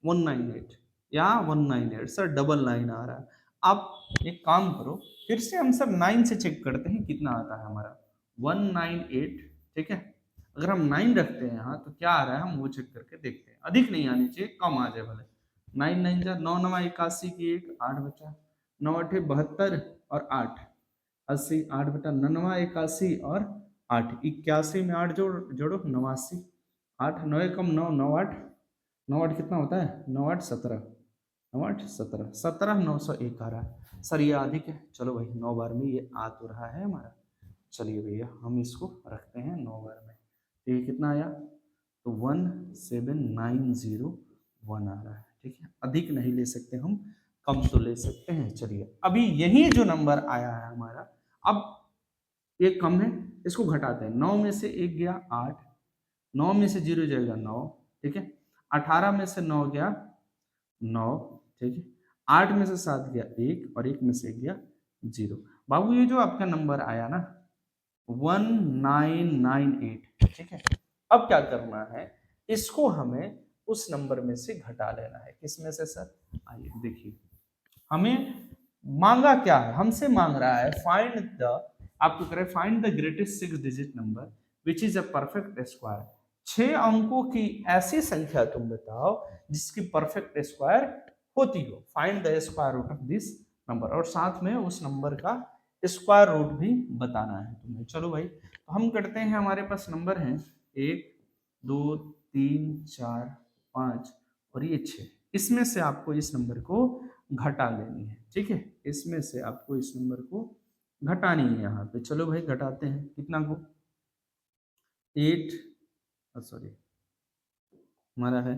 198, यहाँ 198 सर डबल 9 आ रहा है। आप एक काम करो, फिर से हम सब 9 से चेक करते हैं कितना आता है हमारा 198। ठीक है, अगर हम 9 रखते हैं यहाँ तो क्या आ रहा है हम वो चेक करके देखते हैं। अधिक नहीं आनी चाहिए, कम आ जाए भले। 9 9 जा 9 9 81 की 1 8 बचा, 9 8 72 और 8 80, 8 बटा 9 81 और 8 81 में 8 जोड़ो 89, 8 9 कम 9 9 8 9 8 कितना होता है 9 8 17, 9 8 17 17 901 आ रहा है सर, ये अधिक है। चलो भाई 9 बार में ये आ तो रहा है हमारा। चलिए भैया हम इसको रखते हैं 9 बार में, तो ये कितना आया? तो 17901 आ रहा है। ठीक है, अधिक नहीं ले सकते हम, कम तो ले सकते हैं। चलिए अभी यही जो नंबर आया है हमारा, अब ये कम है, इसको घटाते हैं। 9 में से 1 गया 8, 9 में से 0 जाएगा 9। ठीक है, 18 में से 9 गया 9। ठीक है, 8 में से 7 गया 1 और 1 में से 1 गया 0। बाबू ये जो आपका नंबर आया ना 1998, ठीक है, अब क्या करना है, इसको हमें उस नंबर में से घटा लेना है। किसमें से सर? आइए देखिए, हमें मांगा क्या है, हमसे मांग रहा है फाइंड द, आपको करें find the greatest 6 digit number which is a perfect square. 6 अंकों की ऐसी संख्या तुम बताओ जिसकी परफेक्ट स्क्वायर होती हो। Find the square root of this number, और साथ में उस नंबर का स्क्वायर रूट भी बताना है तुम्हें। चलो भाई तो हम करते हैं, हमारे पास नंबर हैं 1 2 3 4 5 और ये 6। इसमें से आपको इस नंबर को घटा लेनी है। ठीक है, इसमें से आपको इस नंबर को घटानी है यहाँ पे। चलो भाई घटाते हैं, कितना को 8 सॉरी हमारा है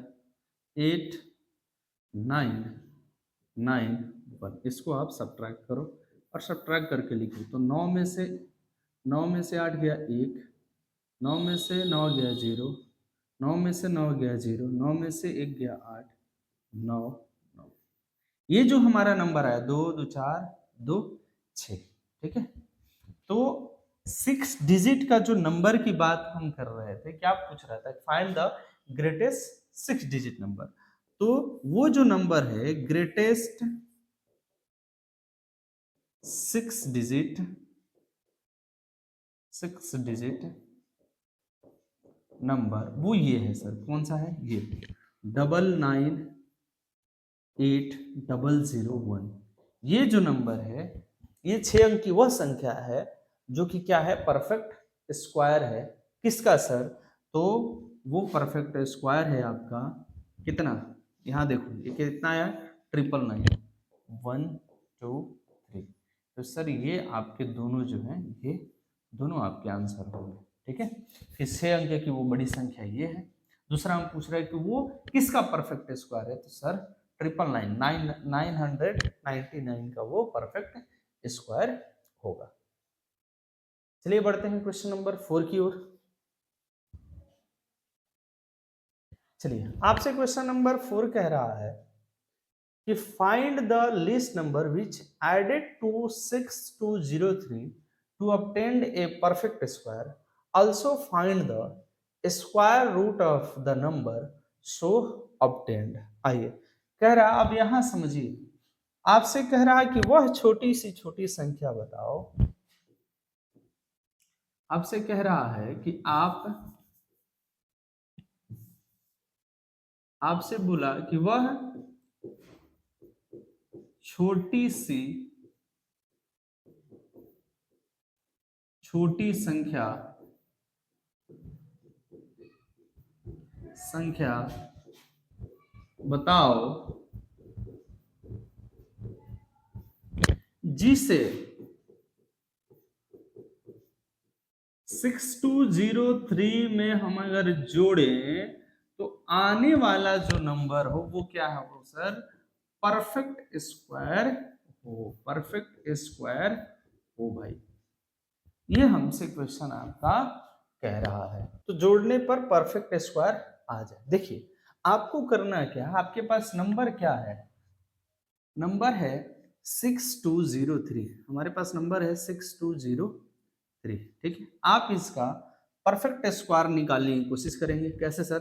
8 9 9 1, इसको आप सब्ट्रैक्ट करो और सब्ट्रैक्ट करके लिखिए। तो 9 में से 8 गया 1, 9 में से 9 गया 0, 9 में से 9 गया 0, 9 में से 1 गया 8, 9 9। ये जो हमारा नंबर आया 2 2 4 2 6, ठीक है। तो 6 डिजिट का जो नंबर की बात हम कर रहे थे, क्या पूछ रहा था, find the greatest 6 digit number. तो वो जो नंबर है ग्रेटेस्ट 6 डिजिट नंबर, वो ये है सर, कौन सा है, ये 998001। ये जो नंबर है, ये 6 अंक की वह संख्या है जो कि क्या है, परफेक्ट स्क्वायर है। किसका सर, तो वो परफेक्ट स्क्वायर है आपका, कितना, यहाँ देखो ये कितना आया, 999, 1 2 3। तो सर ये आपके दोनों जो हैं, ये दोनों आपके आंसर होंगे, ठीक है। फिर 6 अंक की वो बड़ी संख्या ये है। दूसरा हम पूछ रहे हैं कि वो किसका परफेक्ट स्क्वायर है, तो सर 999 का वो परफेक्ट स्क्वायर होगा। चलिए बढ़ते हैं क्वेश्चन नंबर 4 की ओर। चलिए आपसे क्वेश्चन नंबर 4 कह रहा है कि find the least number which added to 6203 to obtain a perfect square. Also find the square root of the number so obtained. आइए कह रहा, अब यहां समझिए, आपसे कह रहा है कि वह छोटी सी छोटी संख्या बताओ। आपसे कह रहा है कि आपसे बोला कि वह छोटी संख्या बताओ जिसे 6203 में हम अगर जोड़ें तो आने वाला जो नंबर हो वो क्या है, वो सर परफेक्ट स्क्वायर हो भाई। ये हमसे क्वेश्चन आपका कह रहा है, तो जोड़ने पर परफेक्ट स्क्वायर आ जाए। देखिए आपको करना क्या है, आपके पास नंबर क्या है, नंबर है 6203, हमारे पास नंबर है 6203, ठीक है। आप इसका परफेक्ट स्क्वायर निकालने की कोशिश करेंगे, कैसे सर,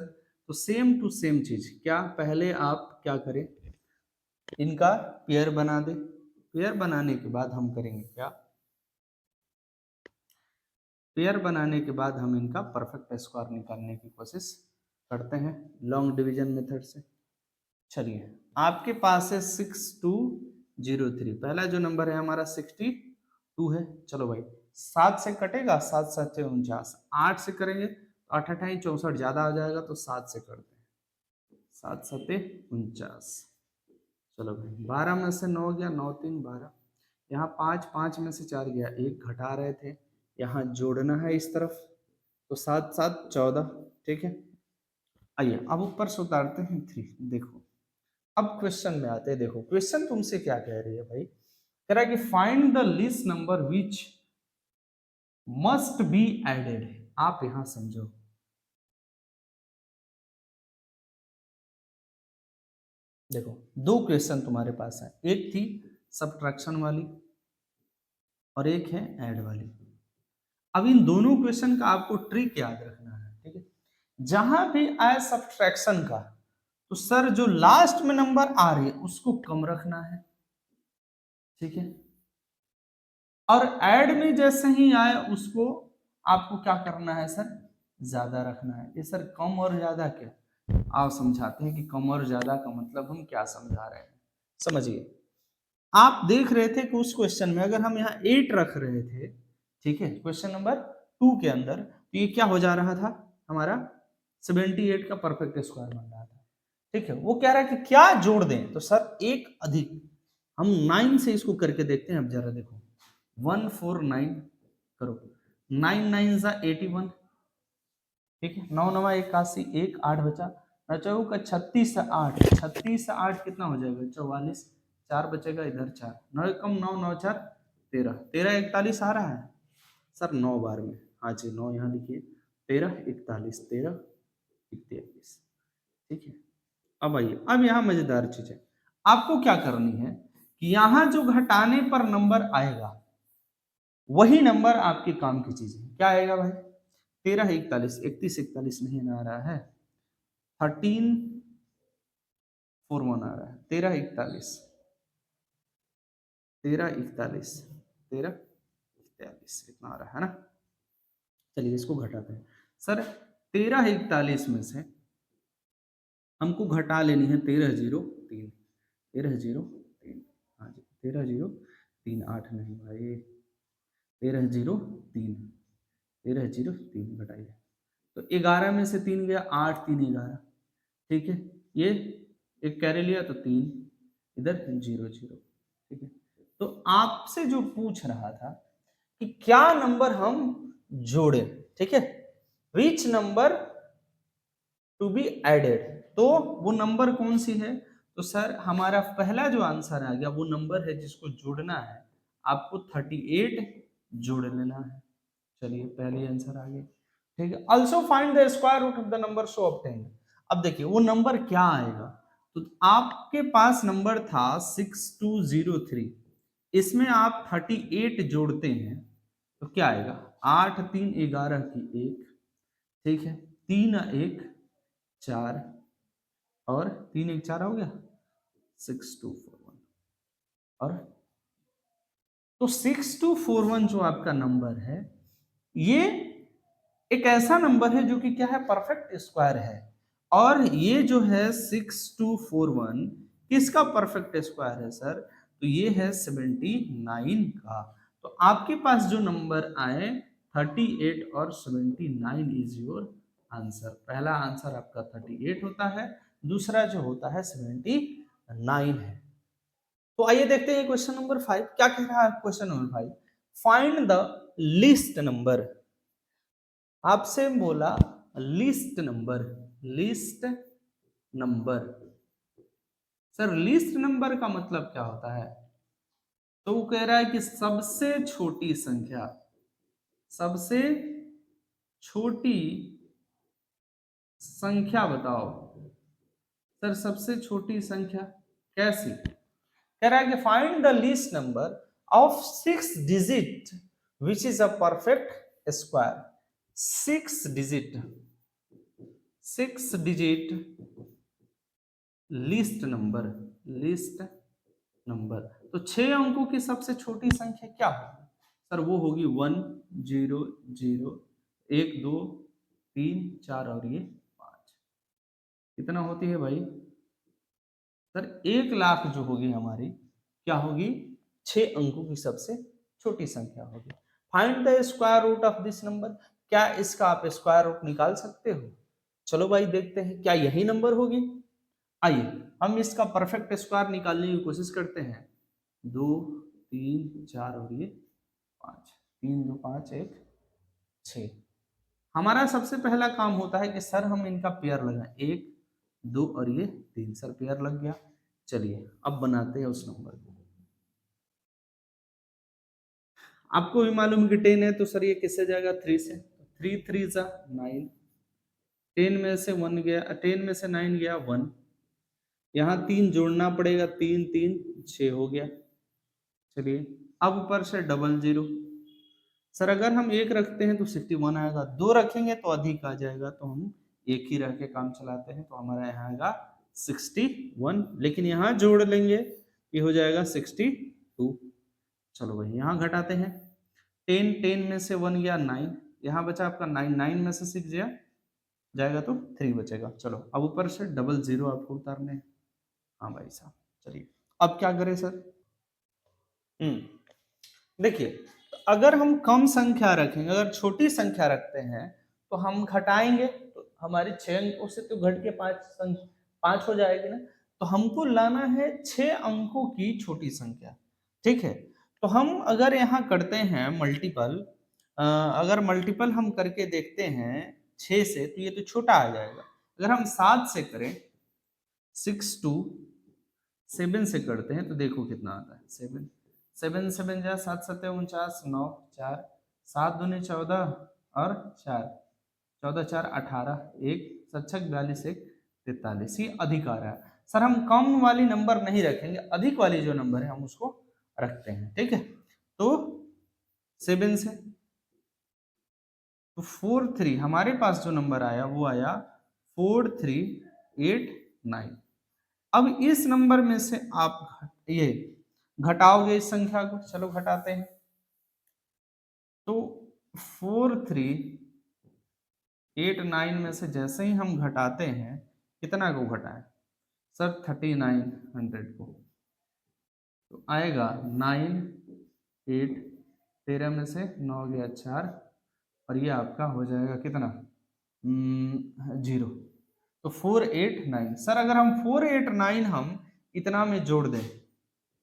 तो सेम टू सेम चीज, क्या पहले आप क्या करें, इनका पेयर बना दे, पेयर बनाने के बाद हम करेंगे क्या, पेयर बनाने के बाद हम इनका परफेक्ट स्क्वायर निकालने की कोशिश करते हैं लॉन्ग डिवीजन मेथड से। चलिए आपके पास है 6203, पहला जो नंबर है हमारा 62 है। चलो भाई 7 से कटेगा, 7 7 49, 8 से करेंगे तो 8 8 64 ज्यादा आ जाएगा, तो 7 से करते हैं, 7 7 49। चलो भाई 12 में से 9 गया, 9 3 12, यहाँ 5 5 में से 4 गया, 1 घटा रहे थे, यहाँ जोड़ना है इस तरफ, तो 7 7 14, ठीक है। आइए अब ऊपर से उतारते हैं 3। देखो अब क्वेश्चन में आते हैं, देखो क्वेश्चन तुमसे क्या कह रही है भाई, कह रहा है कि find the least number which must be added. आप यहां समझो, देखो दो क्वेश्चन तुम्हारे पास है, एक थी सब्ट्रैक्शन वाली और एक है ऐड वाली। अब इन दोनों क्वेश्चन का आपको ट्रिक याद रखना है, ठीक है। जहां भी आए सब्ट्रैक्शन का, तो सर जो लास्ट में नंबर आ रही है उसको कम रखना है, ठीक है। और ऐड में जैसे ही आए उसको आपको क्या करना है सर, ज्यादा रखना है। ये सर कम और ज्यादा क्या, आप समझाते हैं कि कम और ज्यादा का मतलब हम क्या समझा रहे हैं, समझिए। आप देख रहे थे कि उस क्वेश्चन में अगर हम यहाँ 8 रख रहे थे, ठीक है, क्वेश्चन नंबर 2 के अंदर, तो ये क्या हो जा रहा था, हमारा 78 का परफेक्ट स्क्वायर बन रहा था, ठीक है। वो कह रहा है कि क्या जोड़ दें, तो सर एक अधिक, हम 9 से इसको करके देखते हैं। अब जरा देखो 149 करो, 9 9 जा 81, ठीक है, 9 9 81, 1 8 बचा, नौ का 36 से 8, 36 से 8 कितना हो जाएगा 44, 4 बचेगा इधर 4, 9 कम 9 9 4 13, 13 41 आ रहा है सर 9 बार में। हाँ जी 9 यहाँ लिखिए, 13 41, 13 41। ठीक है, अब आइए, अब यहाँ मजेदार चीज है, आपको क्या करनी है कि यहाँ जो घटाने पर नंबर आएगा वही नंबर आपके काम की चीज है। क्या आएगा भाई? 13 41, 31 41 नहीं आ रहा है, 13 41 आ रहा है, 13 41, 13 41, 13 41 इतना आ रहा है ना। चलिए इसको घटाते हैं सर। 13 41 में से हमको घटा लेनी है 13 0 3, 13 0 3, हाँ जी 13 0 3, 8 नहीं भाई, 13 0 3, 13 0 3 घटाइए तो 11 में से 3 गया, 8 3 11। ठीक है, ये एक कैरी लिया तो 3, इधर 0 0। ठीक है, तो आपसे जो पूछ रहा था कि क्या नंबर हम जोड़े, ठीक है, which number to be added, तो वो नंबर कौन सी है? तो सर हमारा पहला जो आंसर आ गया वो नंबर है जिसको जोड़ना है, आपको 38 जोड़ लेना है। चलिए पहले आंसर आ गया। ठीक है, also find the square root of the number so obtained. अब देखिए वो नंबर क्या आएगा, तो आपके पास नंबर था 6203, इसमें आप 38 जोड़ते हैं तो क्या आएगा, 8 3 11 की 1, ठीक है, 3 1 4 और 3 1 4 हो गया 6241। और तो 6241 जो आपका नंबर है ये एक ऐसा नंबर है जो कि क्या है, परफेक्ट स्क्वायर है। और ये जो है 6241 किसका परफेक्ट स्क्वायर है सर? तो ये है 79 का। तो आपके पास जो नंबर आए 38 और 79 इज योर आंसर। पहला आंसर आपका 38 होता है, दूसरा जो होता है 79 है। तो आइए देखते हैं क्वेश्चन नंबर 5 क्या कह रहा है। Question number 5, find the least number. आपसे बोला list number, list number. Sir list number का मतलब क्या होता है? तो वो कह रहा है कि सबसे छोटी संख्या, सबसे छोटी संख्या बताओ। सर सबसे छोटी संख्या कैसी? कह रहा है कि find the least number of 6 digit which is a perfect square. 6 digit, 6 digit list number, list number. तो 6 अंकों की सबसे छोटी संख्या क्या होगी? सर वो होगी 1 0 0 1 2 3 4 और ये 5। कितना होती है भाई? सर 1,00,000 जो होगी हमारी क्या होगी, 6 अंकों की सबसे छोटी संख्या होगी। Find the square root of this number. क्या इसका आप स्क्वायर रूट निकाल सकते हो? चलो भाई देखते हैं क्या यही नंबर होगी। आइए हम इसका परफेक्ट स्क्वायर निकालने की कोशिश करते हैं। 2 3 4 और ये 5, 3 2 5 1 6। हमारा सबसे पहला काम होता है कि सर हम इनका पेयर लगाएं, 1 2 और ये 3। सर पेयर लग गया। चलिए अब बनाते हैं उस नंबर को। आपको भी मालूम कि 10 है तो सर ये किससे जाएगा, 3 से। 3 3 जा 9, 10 में से 1 गया, 10 में से 9 गया 1, यहाँ 3 जोड़ना पड़ेगा, 3 3 6 हो गया। चलिए अब ऊपर से 00। सर अगर हम 1 रखते हैं तो 61 आएगा, 2 रखेंगे तो अधिक आ जाएगा, तो हम एक ही रह के काम चलाते हैं, तो हमारा यहाँ आएगा 61। लेकिन यहाँ जोड़ लेंगे ये हो जाएगा 62। चलो भाई यहाँ घटाते हैं। 10 10 में से 1 गया 9, यहाँ बचा आपका 9, 9 में से 6 गया जाएगा तो 3 बचेगा। चलो अब ऊपर से 00 आपको उतारने हैं। हाँ भाई साहब चलिए अब क्या करें सर? देखिए अगर हम कम संख्या रखेंगे, अगर छोटी संख्या रखते हैं तो हम घटाएंगे तो हमारी 6 अंकों से तो घट के 5 हो जाएगी ना। तो हमको लाना है 6 अंकों की छोटी संख्या। ठीक है, तो हम अगर यहाँ करते हैं मल्टीपल, अगर मल्टीपल हम करके देखते हैं 6 से तो ये तो छोटा आ जाएगा। अगर हम 7 से करें, 6 2 7 से करते हैं तो देखो कितना आता है 7 7 7 जा 7 7 49 9 4 7 दूनी 14 और 4 14 4 18 1 7 6 42 1 43 ये अधिक आ रहा है। सर हम कम वाली नंबर नहीं रखेंगे, अधिक वाली जो नंबर है हम उसको रखते हैं, ठीक है। तो 7 से तो 4 3 हमारे पास जो नंबर आया वो आया 4389। अब इस नंबर में से आप ये घटाओगे इस संख्या को, चलो घटाते हैं। तो 4389 में से जैसे ही हम घटाते हैं, कितना को घटाएं सर 3900 को, तो आएगा 9 8 13 में से 9 गया 4 और ये आपका हो जाएगा कितना 0। तो 489 सर अगर हम 489 हम इतना में जोड़ दें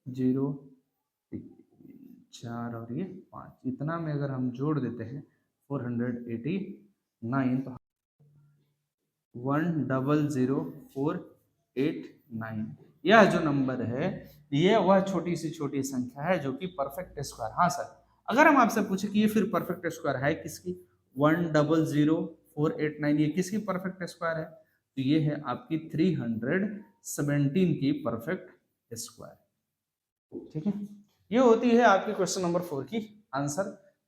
0 4 और ये 5 इतना में अगर हम जोड़ देते हैं 489 तो 100489 यह जो नंबर है ये वह छोटी सी छोटी संख्या है जो कि परफेक्ट स्क्वायर। हाँ सर अगर हम आपसे पूछे कि ये फिर परफेक्ट स्क्वायर है किसकी 100489 ये किसकी परफेक्ट स्क्वायर है, तो ये है आपकी 317 की परफेक्ट स्क्वायर, ठीक है। ये होती है आपकी क्वेश्चन नंबर 4 की आंसर।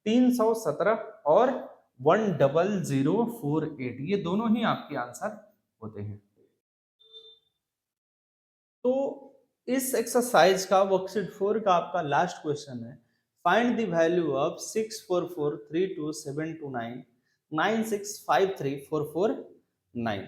317 और 10048 ये दोनों ही आपके आंसर होते हैं। तो इस एक्सरसाइज का वर्कशीट 4 का आपका लास्ट क्वेश्चन है, फाइंड द वैल्यू ऑफ 64432772996534449।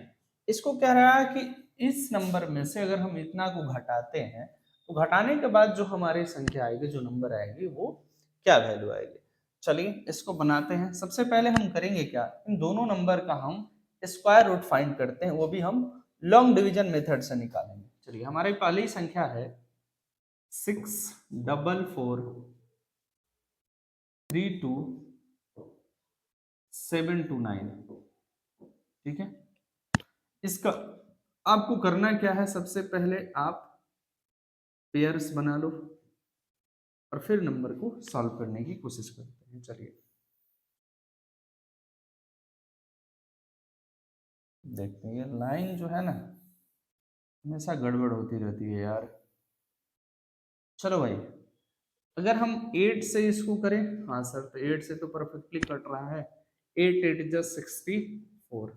इसको कह रहा है कि इस नंबर में से अगर हम इतना को घटाते हैं तो घटाने के बाद जो हमारी संख्या आएगी, जो नंबर आएगी, वो क्या वैल्यू आएगी। चलिए इसको बनाते हैं। सबसे पहले हम करेंगे क्या, इन दोनों नंबर का हम स्क्वायर रूट फाइंड करते हैं, वो भी हम लॉन्ग डिवीजन मेथड से निकालेंगे। चलिए हमारी पहली संख्या है 64432 729, ठीक है। इसका आपको करना क्या है, सबसे पहले आप पेयर्स बना लो और फिर नंबर को सॉल्व करने की कोशिश करते हैं। चलिए देखते हैं, ये लाइन जो है ना हमेशा गड़बड़ होती रहती है यार। चलो भाई अगर हम 8 से इसको करें, हाँ सर तो 8 से तो परफेक्टली कट रहा है, 8 8 just 64,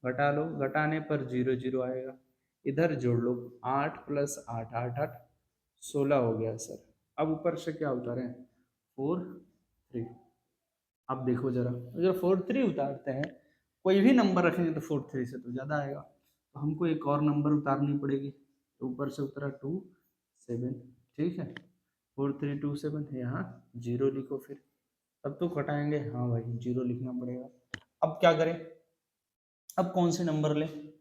घटा लो, घटाने पर 0 0 आएगा, इधर जोड़ लो 8 + 8 8 8 16 हो गया सर। अब ऊपर से क्या उतारें 4 3। अब देखो जरा अगर 4 3 उतारते हैं, कोई भी नंबर रखेंगे तो 4 3 से तो ज़्यादा आएगा, तो हमको एक और नंबर उतारनी पड़ेगी। तो ऊपर से उतरा 2 7, ठीक है 4327, यहाँ 0 लिखो फिर, तब तो कटाएंगे, हाँ भाई 0 लिखना पड़ेगा। अब क्या करें, अब कौन से नंबर लें,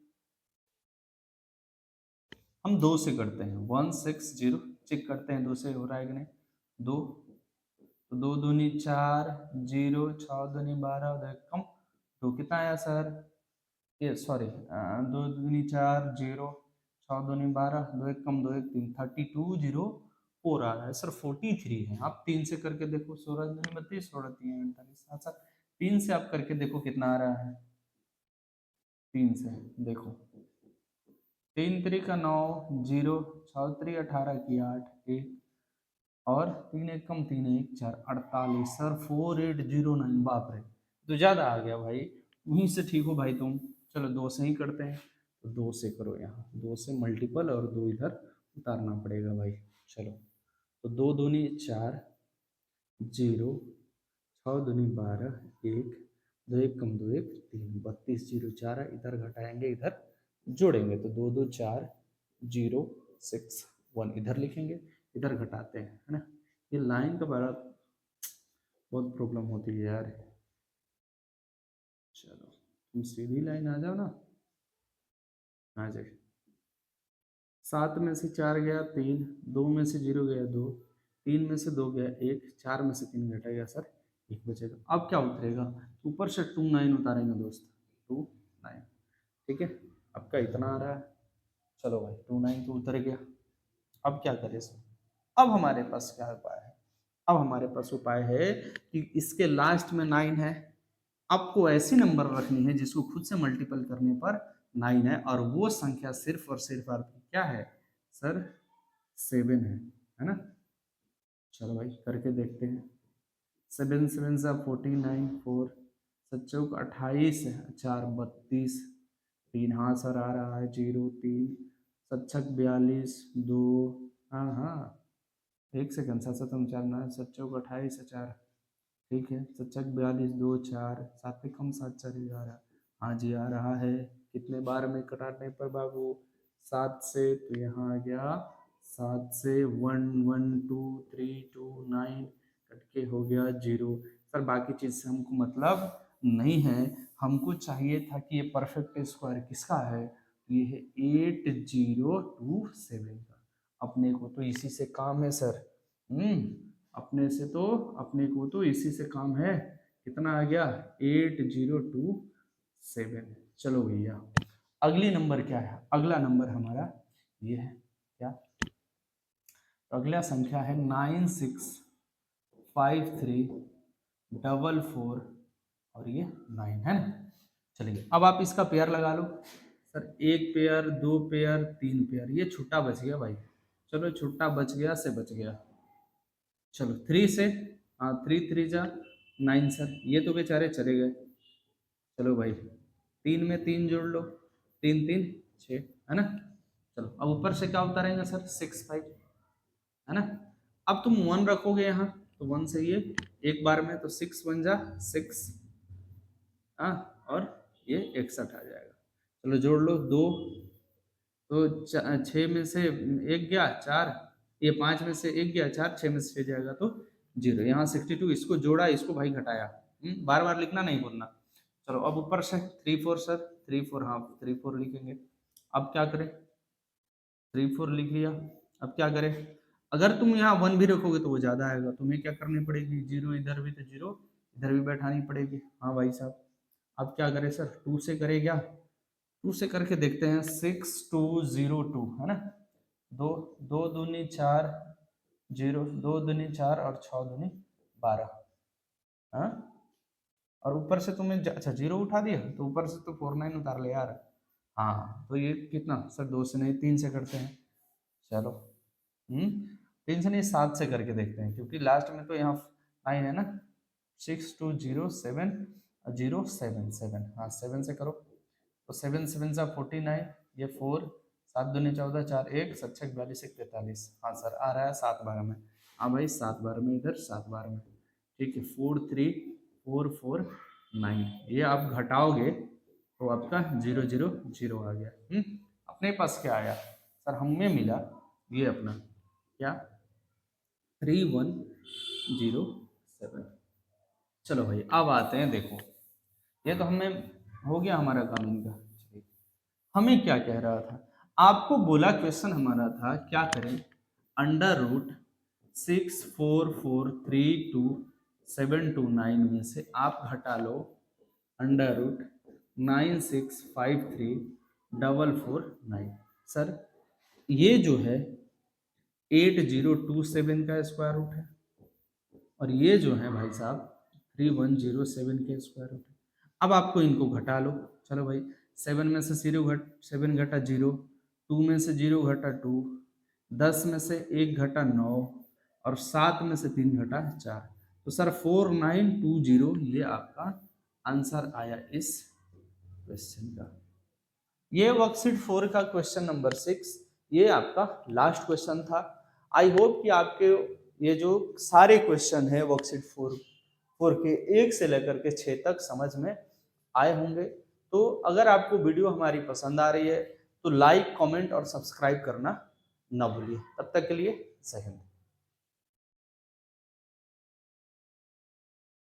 हम 2 से करते हैं 160, चेक करते हैं 2 से हो रहा है कि नहीं। 2 तो 2 दूनी 4 0 6 दूनी 12 उधर कम, तो कितना आया सर, ये सॉरी 2 दूनी 4 0 6 दूनी 12 2 1 कम 2 1 3 3204 आ रहा है सर। 43 है, आप 3 से करके देखो, 16 दूनी 32 16 3 48, हाँ सर 3 से आप करके देखो कितना आ रहा है। 3 से देखो 3 3 का 9 0 6 3 18 की 8 1 और 3 1 कम 3 1 4 48 सर 4809, बाप रे तो ज्यादा आ गया भाई, वहीं से ठीक हो भाई तुम। चलो 2 से ही करते हैं, तो 2 से करो, यहाँ 2 से मल्टीपल और 2 इधर उतारना पड़ेगा भाई। चलो तो 2 दूनी 4 0 6 दूनी 12 1 2 1 कम 2 1 3 32 0 4 है, इधर घटाएंगे इधर जोड़ेंगे तो 2 2 4 0 6 1 इधर लिखेंगे, इधर घटाते हैं, है ना। ये लाइन का बड़ा बहुत प्रॉब्लम होती है यार। चलो तुम सीधी लाइन आ जाओ ना, आ जाए। 7 में से 4 गया 3, 2 में से 0 गया 2, 3 में से 2 गया 1, 4 में से 3 घटेगा सर 1 बचेगा। अब क्या उतरेगा, ऊपर से 2 9 उतारेंगे दोस्त, 2 9, ठीक है। आपका इतना आ रहा है, चलो भाई 2 9 तो उतर गया। अब क्या करें सर, अब हमारे पास क्या उपाय है? अब हमारे पास उपाय है कि इसके लास्ट में 9 है, आपको ऐसी नंबर रखनी है जिसको खुद से मल्टीपल करने पर 9 है, और वो संख्या सिर्फ और सिर्फ आपकी क्या है सर? 7 है ना? चलो भाई करके देखते हैं। 7 7 सा 49, 4 7 28, 4 32, 3 हाँ सर आ रहा है 0 3 7 42 2, हाँ हाँ 1 सेकंड 7 7 4 9 7 28 4, ठीक है 7 42 2 4 7 पे कम 7 4 11, हाँ जी आ रहा है। कितने बार में कटाने पर बाबू? 7 से, तो यहाँ आ गया 7 से 1 1 2 3 2 9, कट के हो गया 0। सर बाकी चीज़ से हमको मतलब नहीं है, हमको चाहिए था कि ये परफेक्ट स्क्वायर किसका है? ये है 8027 का। अपने को तो इसी से काम है सर। अपने को तो इसी से काम है। कितना आ गया? 8027। चलो भैया अगली नंबर क्या है? अगला नंबर हमारा ये है क्या? तो अगला संख्या है 965344 और ये 9 है ना। चलिए अब आप इसका पेयर लगा लो। सर 1 पेयर 2 पेयर 3 पेयर, ये छुट्टा बच गया भाई। चलो छुट्टा बच गया से बच गया। चलो 3 से, हाँ 3 3 जा 9 सर, ये तो बेचारे चले गए। चलो भाई 3 में 3 जोड़ लो, 3 3 6 है ना। चलो अब ऊपर से क्या उतारेंगे सर? 6 5 है ना। अब तुम 1 रखोगे यहाँ तो 1 से ये एक बार में, तो 6 बन जा 6, हाँ और ये 61 आ जाएगा। चलो जोड़ लो 2, तो 6 में से 1 गया 4, ये 5 में से 1 गया 4, 6 में से 6 जाएगा तो 0। यहाँ 62, इसको जोड़ा इसको भाई घटाया। बार बार लिखना नहीं भूलना। चलो अब ऊपर से 3 4 सर 3 4, हाँ 3 4 लिखेंगे। अब क्या करें? 3 4 लिख लिया। अब क्या करें? अगर तुम यहाँ 1 भी रखोगे तो वो ज़्यादा आएगा, तुम्हें क्या करनी पड़ेगी? 0 इधर भी तो 0 इधर भी बैठानी पड़ेगी। हाँ भाई साहब अब क्या करें सर? 2 से करें क्या? 2 से करके देखते हैं। 6202 है ना। 2 2 दूनी 4 0, 2 दूनी 4 और 6 दूनी 12, हाँ। और ऊपर से तुमने अच्छा 0 उठा दिया, तो ऊपर से तो 49 उतार ले यार। हाँ तो ये कितना सर? 2 से नहीं 3 से करते हैं। चलो 3 से नहीं 7 से करके देखते हैं, क्योंकि लास्ट में तो यहाँ 9 है ना। 6207 077, हाँ 7 से करो तो 7 7 सा 49, ये 4 7 दूनी 14 4 1 7 6 42 1 43, हाँ सर आ रहा है 7 बार में। हाँ भाई 7 बार में, इधर 7 बार में, ठीक है 4 3 4 4 9। ये आप घटाओगे तो आपका 0 0 0 आ गया। अपने पास क्या आया सर? हमें मिला ये अपना क्या? 3107। चलो भाई अब आते हैं, देखो ये तो हमें हो गया हमारा काम इनका। हमें क्या कह रहा था? आपको बोला क्वेश्चन हमारा था क्या करें? √64432 में से आप घटा लो √96534449। सर ये जो है 8027 का स्क्वायर रूट है, और ये जो है भाई साहब 3107 के स्क्वायर रूट है। अब आपको इनको घटा लो। चलो भाई 7 में से 7 घटा 0, 2 में से 0 घटा 2, 10 में से 1 घटा 9, और 7 में से 3 घटा 4। तो सर 4920 ये आपका आंसर आया इस क्वेश्चन का। ये वर्कशीट 4 का क्वेश्चन नंबर 6, ये आपका लास्ट क्वेश्चन था। आई होप कि आपके ये जो सारे क्वेश्चन है वर्कशीट 4 के 1 से लेकर के 6 तक समझ में आए होंगे। तो अगर आपको वीडियो हमारी पसंद आ रही है तो लाइक कमेंट और सब्सक्राइब करना ना भूलिए। तब तक के लिए जय हिंद।